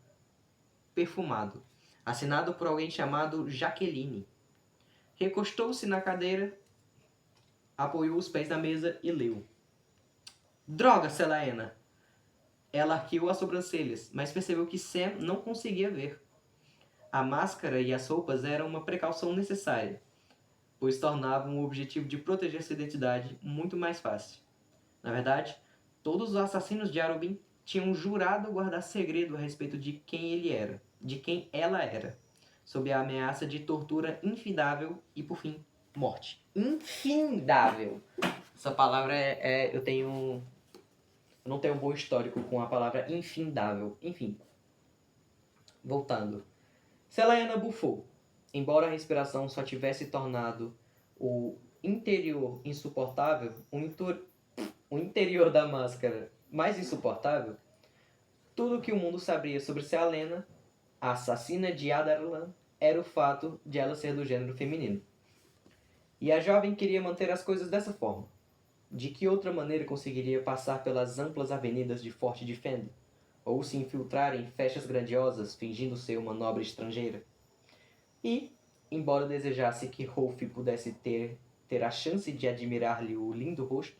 perfumado, assinado por alguém chamado Jaqueline. Recostou-se na cadeira, apoiou os pés na mesa e leu. Droga, Selena! Ela arqueou as sobrancelhas, mas percebeu que Sam não conseguia ver. A máscara e as roupas eram uma precaução necessária, pois tornavam o objetivo de proteger sua identidade muito mais fácil. Na verdade, todos os assassinos de Arobin tinham jurado guardar segredo a respeito de quem ela era, sob a ameaça de tortura infindável e, por fim, morte. Infindável! Essa palavra eu não tenho um bom histórico com a palavra infindável. Enfim. Voltando. Selena bufou. Embora a respiração só tivesse tornado o interior insuportável, o interior da máscara mais insuportável, tudo o que o mundo sabia sobre Selena, a assassina de Adarlan, era o fato de ela ser do gênero feminino. E a jovem queria manter as coisas dessa forma. De que outra maneira conseguiria passar pelas amplas avenidas de Fort Defend? Ou se infiltrar em festas grandiosas, fingindo ser uma nobre estrangeira? E, embora desejasse que Rolf pudesse ter a chance de admirar-lhe o lindo rosto,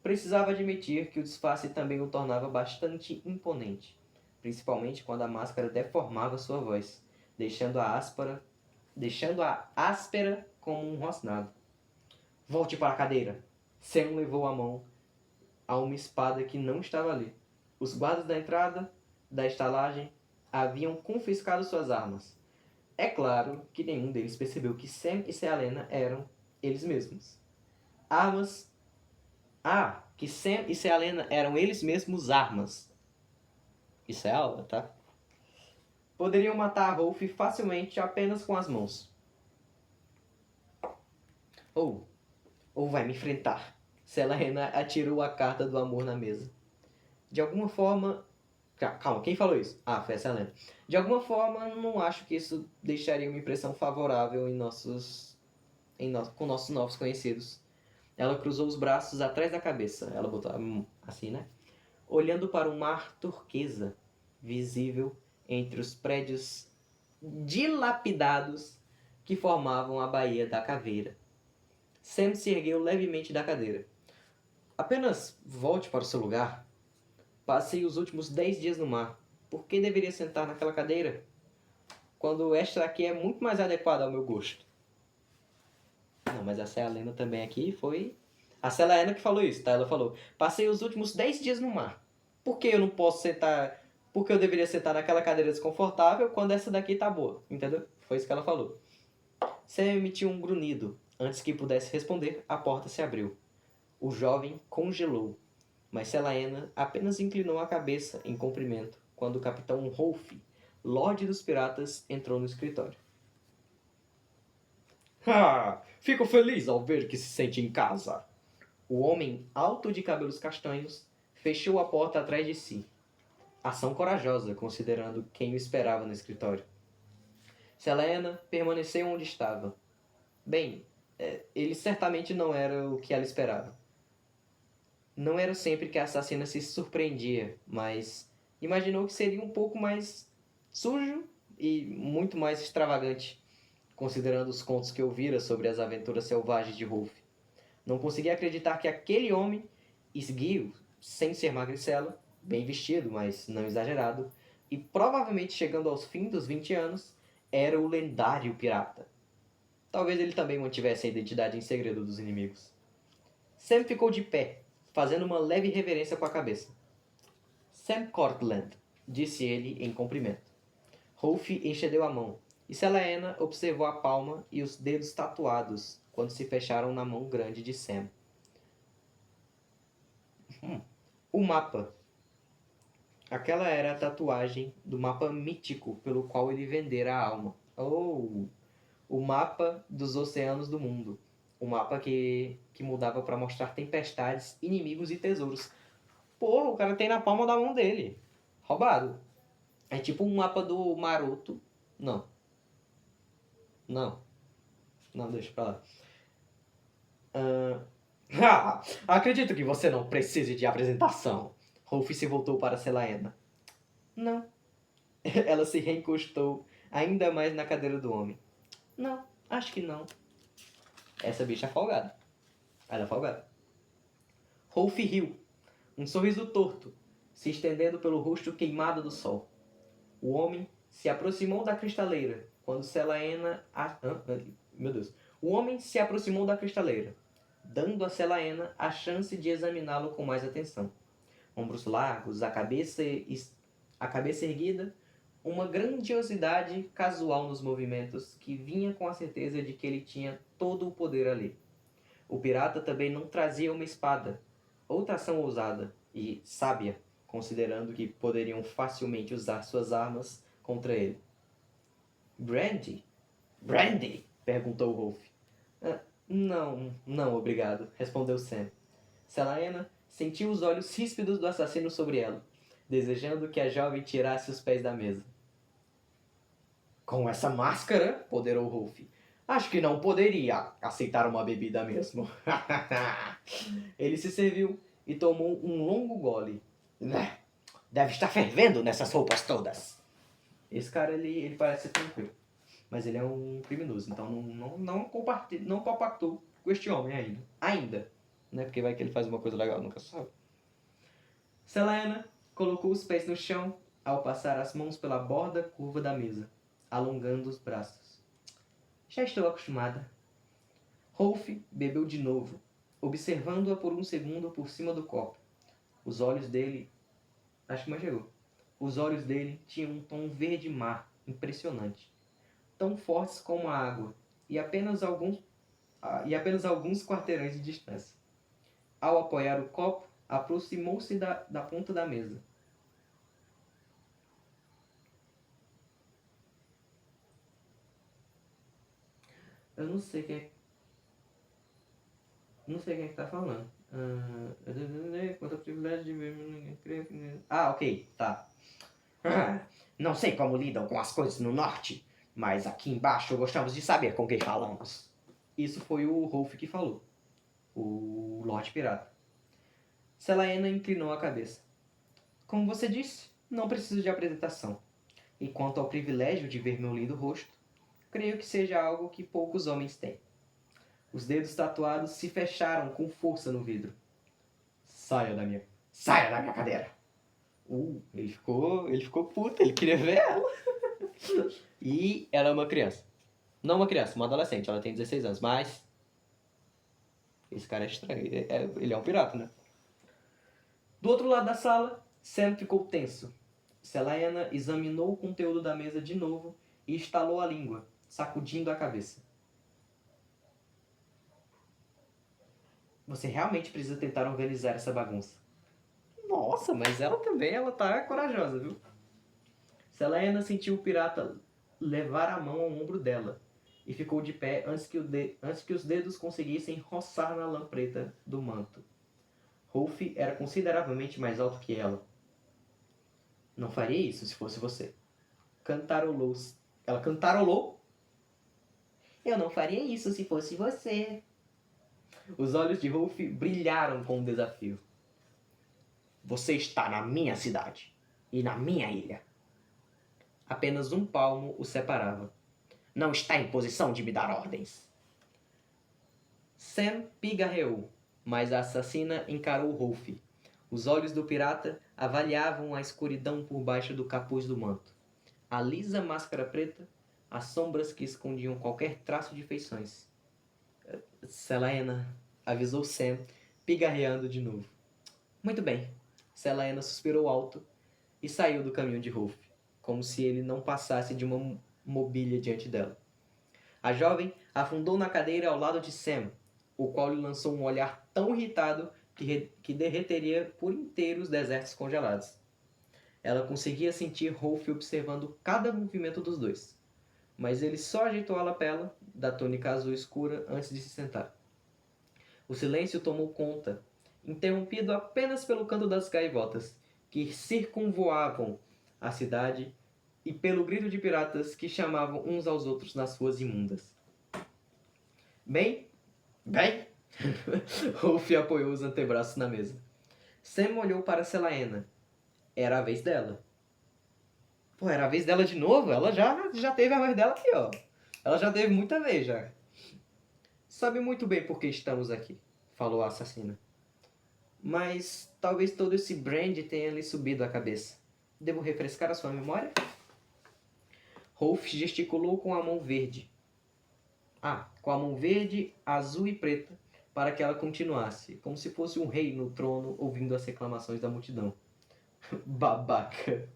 precisava admitir que o disfarce também o tornava bastante imponente, principalmente quando a máscara deformava sua voz, deixando-a áspera como um rosnado. Volte para a cadeira! Sam levou a mão a uma espada que não estava ali. Os guardas da entrada da estalagem haviam confiscado suas armas. É claro que nenhum deles percebeu que Sam e Selena eram eles mesmos. Que Sam e Selena eram eles mesmos armas. Isso é aula, tá? Poderiam matar Rolf facilmente apenas com as mãos. Ou vai me enfrentar. Selena atirou a carta do amor na mesa. De alguma forma... Calma, quem falou isso? Foi a Selena. De alguma forma, não acho que isso deixaria uma impressão favorável com nossos novos conhecidos. Ela cruzou os braços atrás da cabeça. Ela botou assim, né? Olhando para um mar turquesa, visível entre os prédios dilapidados que formavam a Baía da Caveira. Sam se ergueu levemente da cadeira. Apenas volte para o seu lugar. Passei os últimos 10 dias no mar. Por que deveria sentar naquela cadeira? Quando esta aqui é muito mais adequada ao meu gosto. Não, mas a Selena também aqui foi... A Selena que falou isso, tá? Ela falou, passei os últimos 10 dias no mar. Por que eu não posso sentar... Por que eu deveria sentar naquela cadeira desconfortável quando essa daqui tá boa? Entendeu? Foi isso que ela falou. Sam emitiu um grunhido. Antes que pudesse responder, a porta se abriu. O jovem congelou, mas Selaena apenas inclinou a cabeça em cumprimento quando o capitão Rolf, Lorde dos Piratas, entrou no escritório. Ah, fico feliz ao ver que se sente em casa. O homem, alto de cabelos castanhos, fechou a porta atrás de si. Ação corajosa, considerando quem o esperava no escritório. Selena permaneceu onde estava. Bem, ele certamente não era o que ela esperava. Não era sempre que a assassina se surpreendia, mas imaginou que seria um pouco mais sujo e muito mais extravagante, considerando os contos que ouvira sobre as aventuras selvagens de Rolf. Não conseguia acreditar que aquele homem, esguio, sem ser magricela, bem vestido, mas não exagerado, e provavelmente chegando aos fins dos 20 anos, era o lendário pirata. Talvez ele também mantivesse a identidade em segredo dos inimigos. Sam ficou de pé, fazendo uma leve reverência com a cabeça. Sam Cortland, disse ele em cumprimento. Rolf encheu a mão, e Selena observou a palma e os dedos tatuados quando se fecharam na mão grande de Sam. O mapa. Aquela era a tatuagem do mapa mítico pelo qual ele vendera a alma. Oh! O mapa dos oceanos do mundo. O mapa que mudava para mostrar tempestades, inimigos e tesouros. Porra, o cara tem na palma da mão dele. Roubado. É tipo um mapa do Maroto. Não. Não. Não, deixa pra lá. Acredito que você não precise de apresentação. Rolf se voltou para Selena. Não. Ela se reencostou ainda mais na cadeira do homem. Não, acho que não. Essa bicha é folgada. Ela é folgada. Rolf riu. Um sorriso torto, se estendendo pelo rosto queimado do sol. O homem se aproximou da cristaleira, quando Selena... Meu Deus. O homem se aproximou da cristaleira, dando a Selena a chance de examiná-lo com mais atenção. Ombros largos, a cabeça erguida, uma grandiosidade casual nos movimentos que vinha com a certeza de que ele tinha todo o poder ali. O pirata também não trazia uma espada, outra ação ousada e sábia, considerando que poderiam facilmente usar suas armas contra ele. Brandy? Brandy? Perguntou Rolf. Não, obrigado, respondeu Sam. Selena sentiu os olhos ríspidos do assassino sobre ela, desejando que a jovem tirasse os pés da mesa. Com essa máscara, poderou Rolf. Acho que não poderia aceitar uma bebida mesmo. Ele se serviu e tomou um longo gole. Deve estar fervendo nessas roupas todas. Esse cara, ele parece ser tranquilo. Mas ele é um criminoso, então não compactou com este homem ainda. Né? Porque vai que ele faz uma coisa legal, nunca sabe. Selena colocou os pés no chão ao passar as mãos pela borda curva da mesa, alongando os braços. Já estou acostumada. Rolf bebeu de novo, observando-a por um segundo por cima do copo. Os olhos dele... Acho que chegou. Os olhos dele tinham um tom verde-mar impressionante, tão fortes como a água, e apenas alguns quarteirões de distância. Ao apoiar o copo, aproximou-se da ponta da mesa. Eu não sei quem é... Não sei quem é que tá falando. Quanto ao privilégio de ver ninguém crer... ok, tá. Não sei como lidam com as coisas no norte, mas aqui embaixo gostamos de saber com quem falamos. Isso foi o Rolf que falou. O Lorde Pirata. Selena inclinou a cabeça. Como você disse, não preciso de apresentação. E quanto ao privilégio de ver meu lindo rosto, creio que seja algo que poucos homens têm. Os dedos tatuados se fecharam com força no vidro. Saia da minha cadeira. Ele ficou puto, ele queria ver ela. E ela é uma criança. Não uma criança, uma adolescente, ela tem 16 anos, mas... Esse cara é estranho, ele é um pirata, né? Do outro lado da sala, Sam ficou tenso. Selena examinou o conteúdo da mesa de novo e estalou a língua, sacudindo a cabeça. Você realmente precisa tentar organizar essa bagunça. Nossa, mas ela também, ela tá corajosa, viu? Selena sentiu o pirata levar a mão ao ombro dela e ficou de pé antes que os dedos conseguissem roçar na lã preta do manto. Rolf era consideravelmente mais alto que ela. Não faria isso se fosse você. Cantarolou. Ela cantarolou. Eu não faria isso se fosse você. Os olhos de Rolf brilharam com o desafio. Você está na minha cidade e na minha ilha. Apenas um palmo o separava. Não está em posição de me dar ordens. Sam pigarreou, mas a assassina encarou Rolf. Os olhos do pirata avaliavam a escuridão por baixo do capuz do manto. A lisa máscara preta, as sombras que escondiam qualquer traço de feições. Selena, avisou Sam, pigarreando de novo. Muito bem. Selena suspirou alto e saiu do caminho de Rolf, como se ele não passasse de uma mobília diante dela. A jovem afundou na cadeira ao lado de Sam, o qual lhe lançou um olhar tão irritado que derreteria por inteiro os desertos congelados. Ela conseguia sentir Rolf observando cada movimento dos dois, mas ele só ajeitou a lapela da túnica azul escura antes de se sentar. O silêncio tomou conta, interrompido apenas pelo canto das gaivotas, que circunvoavam a cidade, e pelo grito de piratas que chamavam uns aos outros nas ruas imundas. Bem? Rolf apoiou os antebraços na mesa. Sam olhou para Selena. Era a vez dela. Pô, era a vez dela de novo? Ela já teve a vez dela aqui, ó. Ela já teve muita vez, já. Sabe muito bem por que estamos aqui, falou a assassina. Mas talvez todo esse brand tenha lhe subido à cabeça. Devo refrescar a sua memória? Rolf gesticulou com a mão verde. Com a mão verde, azul e preta, para que ela continuasse, como se fosse um rei no trono ouvindo as reclamações da multidão. Babaca.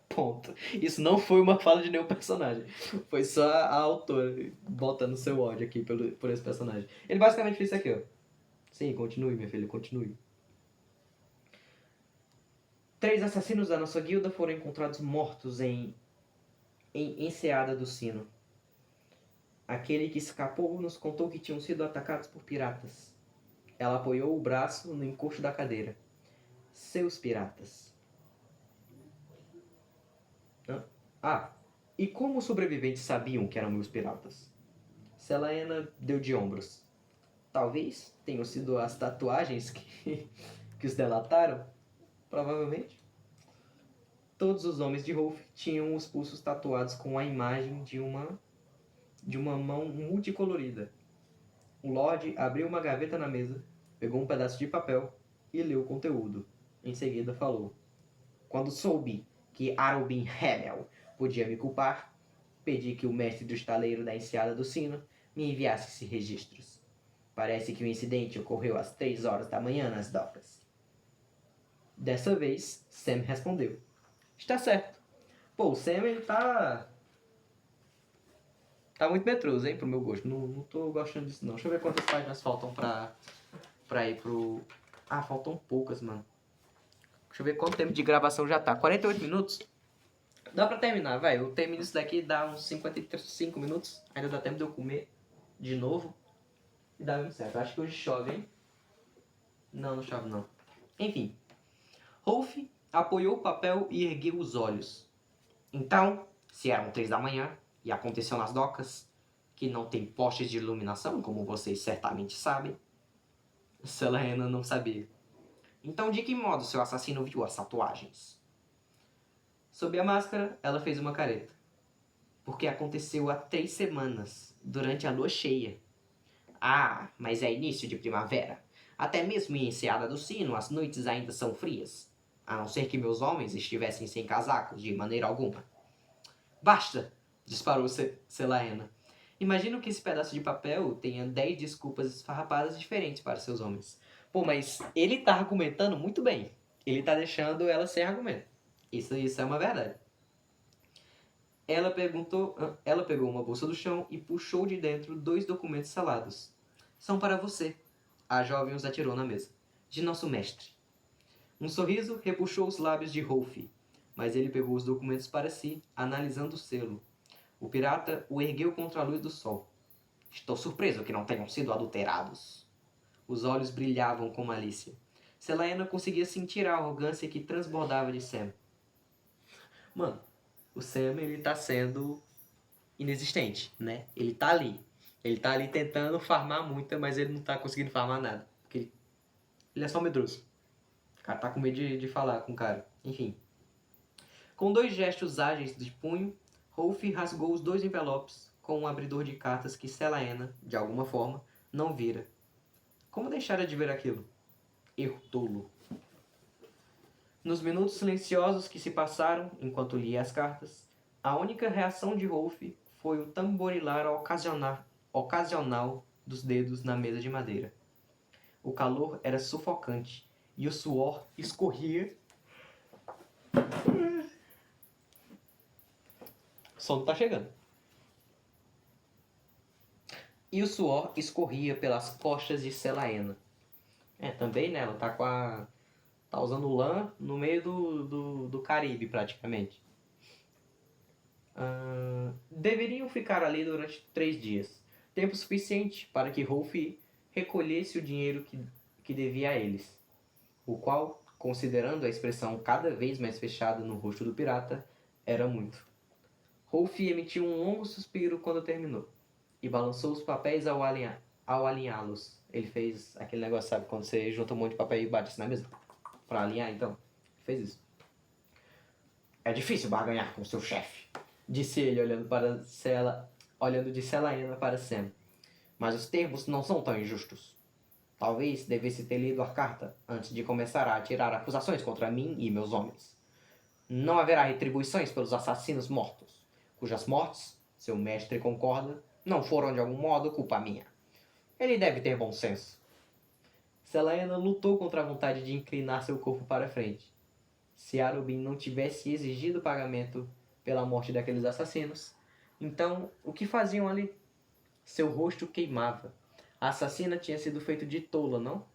Ponto. Isso não foi uma fala de nenhum personagem. Foi só a autora botando seu ódio aqui por esse personagem. Ele basicamente fez isso aqui, ó. Sim, continue, minha filha, continue. 3 assassinos da nossa guilda foram encontrados mortos em Enseada do Sino. Aquele que escapou nos contou que tinham sido atacados por piratas. Ela apoiou o braço no encosto da cadeira. Seus piratas. E como os sobreviventes sabiam que eram meus piratas? Selena deu de ombros. Talvez tenham sido as tatuagens que os delataram. Provavelmente. Todos os homens de Rolf tinham os pulsos tatuados com a imagem de uma mão multicolorida. O Lorde abriu uma gaveta na mesa, pegou um pedaço de papel e leu o conteúdo. Em seguida falou. Quando soube que Arobin Rebel podia me culpar, pedi que o mestre do estaleiro da Enseada do Sino me enviasse esses registros. Parece que o incidente ocorreu às 3 horas da manhã nas docas. Dessa vez, Sam respondeu. Está certo. Pô, o Sam, ele tá muito medroso, hein, pro meu gosto. Não tô gostando disso, não. Deixa eu ver quantas páginas faltam pra ir pro... faltam poucas, mano. Deixa eu ver quanto tempo de gravação já tá. 48 minutos? Dá pra terminar, vai. Eu termino isso daqui, dá uns 55 minutos. Ainda dá tempo de eu comer de novo. E dá muito certo. Acho que hoje chove, hein? Não chove, não. Enfim. Rolf apoiou o papel e ergueu os olhos. Então, se eram 3 da manhã e aconteceu nas docas, que não tem postes de iluminação, como vocês certamente sabem, Selena não sabia. Então, de que modo seu assassino viu as tatuagens? Sob a máscara, ela fez uma careta. Porque aconteceu há 3 semanas, durante a lua cheia. Mas é início de primavera. Até mesmo em Enseada do Sino, as noites ainda são frias. A não ser que meus homens estivessem sem casacos, de maneira alguma. Basta! Disparou Selena. Imagino que esse pedaço de papel tenha 10 desculpas esfarrapadas diferentes para seus homens. Pô, mas ele tá argumentando muito bem. Ele tá deixando ela sem argumento. Isso é uma verdade. Ela pegou uma bolsa do chão e puxou de dentro 2 documentos selados. São para você. A jovem os atirou na mesa. De nosso mestre. Um sorriso repuxou os lábios de Rolf, mas ele pegou os documentos para si, analisando o selo. O pirata o ergueu contra a luz do sol. Estou surpreso que não tenham sido adulterados. Os olhos brilhavam com malícia. Selaena conseguia sentir a arrogância que transbordava de Sam. Mano, o Sam, ele tá sendo inexistente, né? Ele tá ali. Ele tá ali tentando farmar muita, mas ele não tá conseguindo farmar nada. Porque ele é só medroso. O cara tá com medo de falar com o cara. Enfim. Com 2 gestos ágeis de punho, Rolf rasgou os 2 envelopes com um abridor de cartas que Selaena, de alguma forma, não vira. Como deixara de ver aquilo? Erro tolo. Nos minutos silenciosos que se passaram enquanto lia as cartas, a única reação de Rolf foi o tamborilar ocasional dos dedos na mesa de madeira. O calor era sufocante e o suor escorria. O sono tá chegando. E o suor escorria pelas costas de Selaena. Também, né? Ela tá usando lã no meio do Caribe, praticamente. Deveriam ficar ali durante 3 dias. Tempo suficiente para que Rolf recolhesse o dinheiro que devia a eles. O qual, considerando a expressão cada vez mais fechada no rosto do pirata, era muito. Rolf emitiu um longo suspiro quando terminou, e balançou os papéis ao alinhá-los. Ele fez aquele negócio, sabe, quando você junta um monte de papel e bate assim na mesa? Pra alinhar, então. Fez isso. É difícil barganhar com seu chefe, disse ele, olhando de Selaena para Sam. Mas os termos não são tão injustos. Talvez devesse ter lido a carta antes de começar a tirar acusações contra mim e meus homens. Não haverá retribuições pelos assassinos mortos, cujas mortes, seu mestre concorda, não foram de algum modo culpa minha. Ele deve ter bom senso. Selaena lutou contra a vontade de inclinar seu corpo para frente. Se Arobin não tivesse exigido pagamento pela morte daqueles assassinos, então o que faziam ali? Seu rosto queimava. A assassina tinha sido feita de tola, não?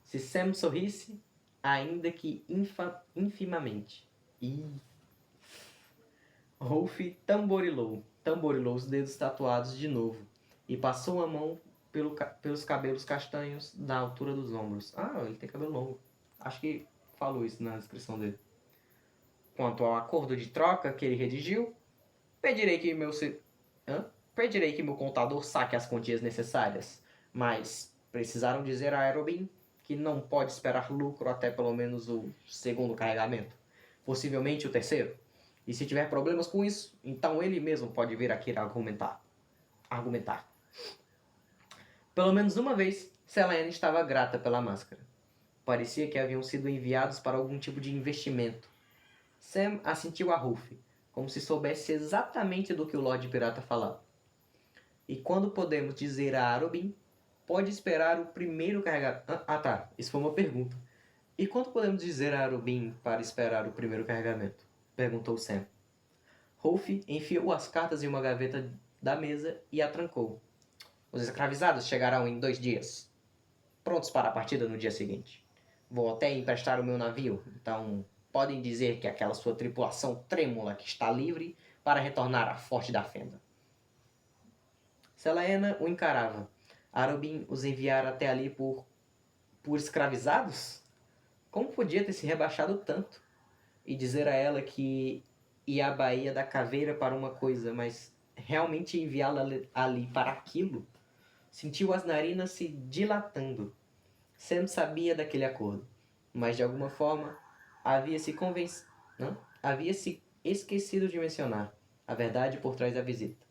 Se Sam sorrisse, ainda que infimamente. Rolf tamborilou os dedos tatuados de novo e passou a mão pelos cabelos castanhos da altura dos ombros. Ele tem cabelo longo. Acho que falou isso na descrição dele. Quanto ao acordo de troca que ele redigiu, pedirei que meu contador saque as quantias necessárias, mas precisaram dizer a Aerobin que não pode esperar lucro até pelo menos o 2º carregamento, possivelmente o 3º. E se tiver problemas com isso, então ele mesmo pode vir aqui argumentar. Pelo menos uma vez, Selaena estava grata pela máscara. Parecia que haviam sido enviados para algum tipo de investimento. Sam assentiu a Rolf, como se soubesse exatamente do que o Lorde Pirata falava. E quando podemos dizer a Arobin, pode esperar o primeiro carregamento... isso foi uma pergunta. E quando podemos dizer a Arobin para esperar o primeiro carregamento? Perguntou Sam. Rolf enfiou as cartas em uma gaveta da mesa e a trancou. Os escravizados chegarão em 2 dias, prontos para a partida no dia seguinte. Vou até emprestar o meu navio, então podem dizer que aquela sua tripulação trêmula que está livre para retornar à Forte da Fenda. Selaena o encarava. Arobin os enviara até ali por escravizados? Como podia ter se rebaixado tanto? E dizer a ela que ia à Baía da Caveira para uma coisa, mas realmente enviá-la ali para aquilo? Sentiu as narinas se dilatando. Sam sabia daquele acordo, mas de alguma forma havia se esquecido de mencionar a verdade por trás da visita.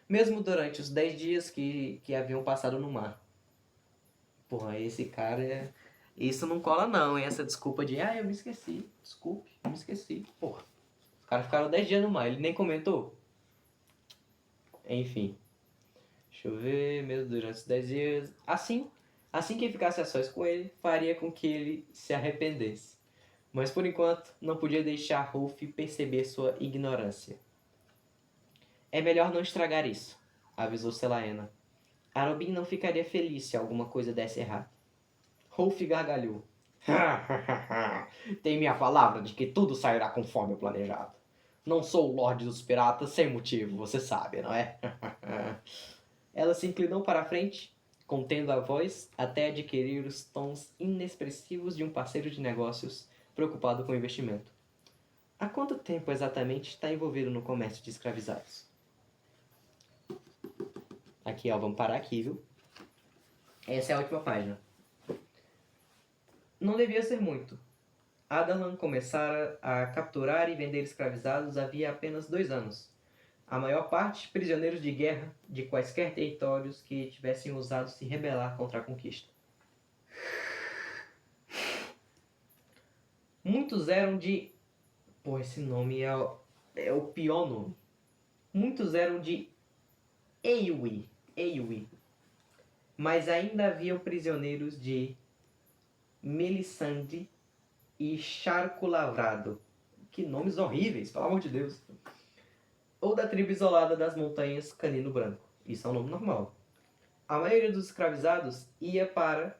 Mesmo durante os 10 dias que haviam passado no mar. Porra, esse cara... Isso não cola não, hein? Essa desculpa de... eu me esqueci. Desculpe, eu me esqueci. Porra. Os caras ficaram 10 dias no mar. Ele nem comentou. Enfim. Deixa eu ver. Mesmo durante os 10 dias... Assim que ficasse a sós com ele, faria com que ele se arrependesse. Mas por enquanto, não podia deixar Rolf perceber sua ignorância. É melhor não estragar isso, avisou Selaena. Arobin não ficaria feliz se alguma coisa desse errado. Rolf gargalhou. Tem minha palavra de que tudo sairá conforme o planejado. Não sou o Lorde dos Piratas sem motivo, você sabe, não é? Ela se inclinou para a frente, contendo a voz até adquirir os tons inexpressivos de um parceiro de negócios preocupado com o investimento. Há quanto tempo exatamente está envolvido no comércio de escravizados? Aqui, ó, vamos parar aqui, viu? Essa é a última página. Não devia ser muito. Adalan começara a capturar e vender escravizados havia apenas 2 anos. A maior parte prisioneiros de guerra de quaisquer territórios que tivessem ousado se rebelar contra a conquista. Muitos eram de... Pô, esse nome é o pior nome. Muitos eram de Eiwi. Mas ainda haviam prisioneiros de Melisande e Charco Lavrado. Que nomes horríveis, pelo amor de Deus. Ou da tribo isolada das montanhas Canino Branco. Isso é um nome normal. A maioria dos escravizados ia para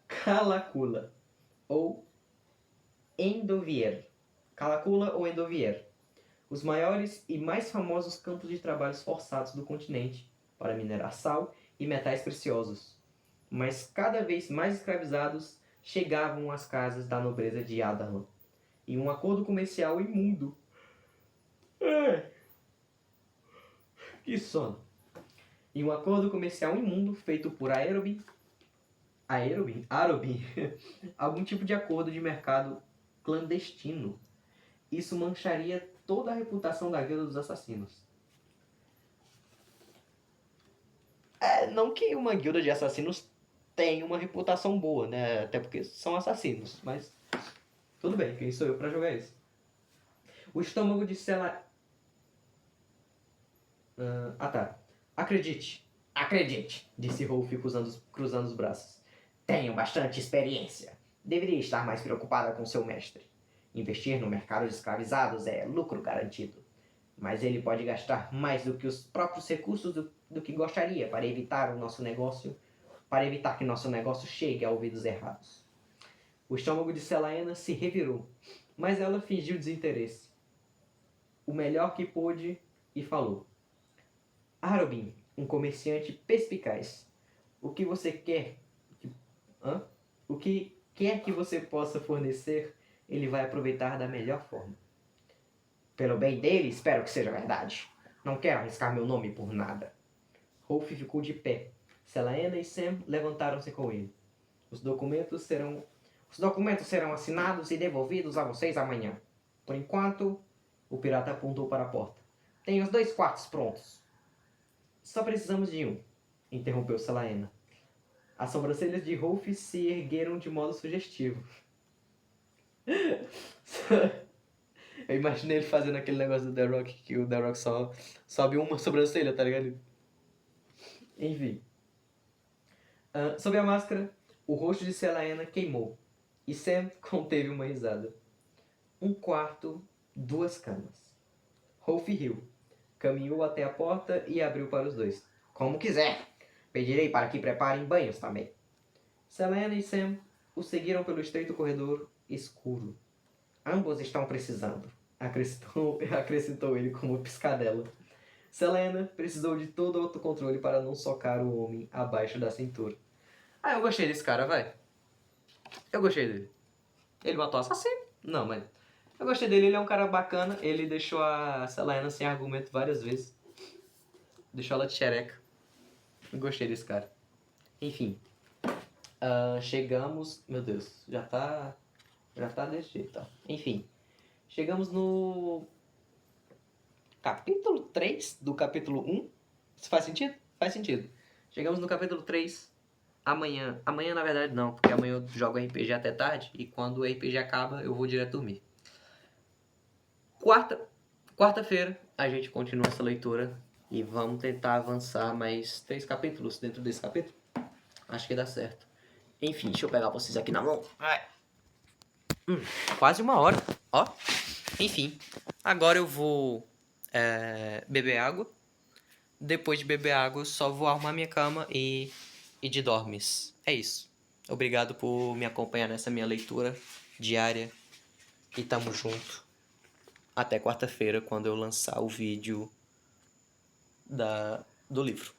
Calacula ou Endovier. Calacula ou Endovier. Os maiores e mais famosos campos de trabalhos forçados do continente para minerar sal e metais preciosos. Mas cada vez mais escravizados chegavam às casas da nobreza de Adalan. E um acordo comercial imundo. Que sono. E um acordo comercial imundo feito por Arobin, algum tipo de acordo de mercado clandestino. Isso mancharia toda a reputação da Guilda dos Assassinos. Não que uma guilda de assassinos tenha uma reputação boa, né? Até porque são assassinos, mas tudo bem, quem sou eu pra jogar isso? O estômago de Sela... Acredite, disse Rolf cruzando os braços. Tenho bastante experiência. Deveria estar mais preocupada com seu mestre. Investir no mercado de escravizados é lucro garantido. Mas ele pode gastar mais do que os próprios recursos do que gostaria para evitar que nosso negócio chegue a ouvidos errados. O estômago de Selaena se revirou, mas ela fingiu desinteresse. O melhor que pôde e falou. Arobin, um comerciante perspicaz. O que você quer... O que quer que você possa fornecer, ele vai aproveitar da melhor forma. Pelo bem dele, espero que seja verdade. Não quero arriscar meu nome por nada. Rolf ficou de pé. Selaena e Sam levantaram-se com ele. Os documentos serão assinados e devolvidos a vocês amanhã. Por enquanto, o pirata apontou para a porta. Tenho os 2 quartos prontos. Só precisamos de um, interrompeu Selaena. As sobrancelhas de Rolf se ergueram de modo sugestivo. Eu imaginei ele fazendo aquele negócio do The Rock, que o The Rock só sobe uma sobrancelha, tá ligado? Enfim. Sob a máscara, o rosto de Selaena queimou, e Sam conteve uma risada. 1 quarto, 2 camas. Rolf riu, caminhou até a porta e abriu para os dois. Como quiser. Pedirei para que preparem banhos também. Selaena e Sam o seguiram pelo estreito corredor escuro. Ambos estão precisando, acrescentou ele com uma piscadela. Selaena precisou de todo o autocontrole para não socar o homem abaixo da cintura. Eu gostei desse cara, vai. Eu gostei dele. Ele matou o assassino? Não, mas... Eu gostei dele, ele é um cara bacana. Ele deixou a Selaena sem argumento várias vezes. Deixou ela de xereca. Eu gostei desse cara. Enfim. Chegamos... Meu Deus, já tá desse jeito, ó. Enfim. Chegamos no... capítulo 3 do capítulo 1. Isso faz sentido? Faz sentido. Chegamos no capítulo 3. Amanhã, na verdade não, porque amanhã eu jogo RPG até tarde e quando o RPG acaba eu vou direto dormir. Quarta-feira a gente continua essa leitura e vamos tentar avançar mais 3 capítulos dentro desse capítulo. Acho que dá certo. Enfim, deixa eu pegar vocês aqui na mão. Quase 1 hora, ó. Enfim, agora eu vou beber água. Depois de beber água eu só vou arrumar minha cama e e de dormes. É isso. Obrigado por me acompanhar nessa minha leitura diária. E tamo junto. Até quarta-feira, quando eu lançar o vídeo do livro.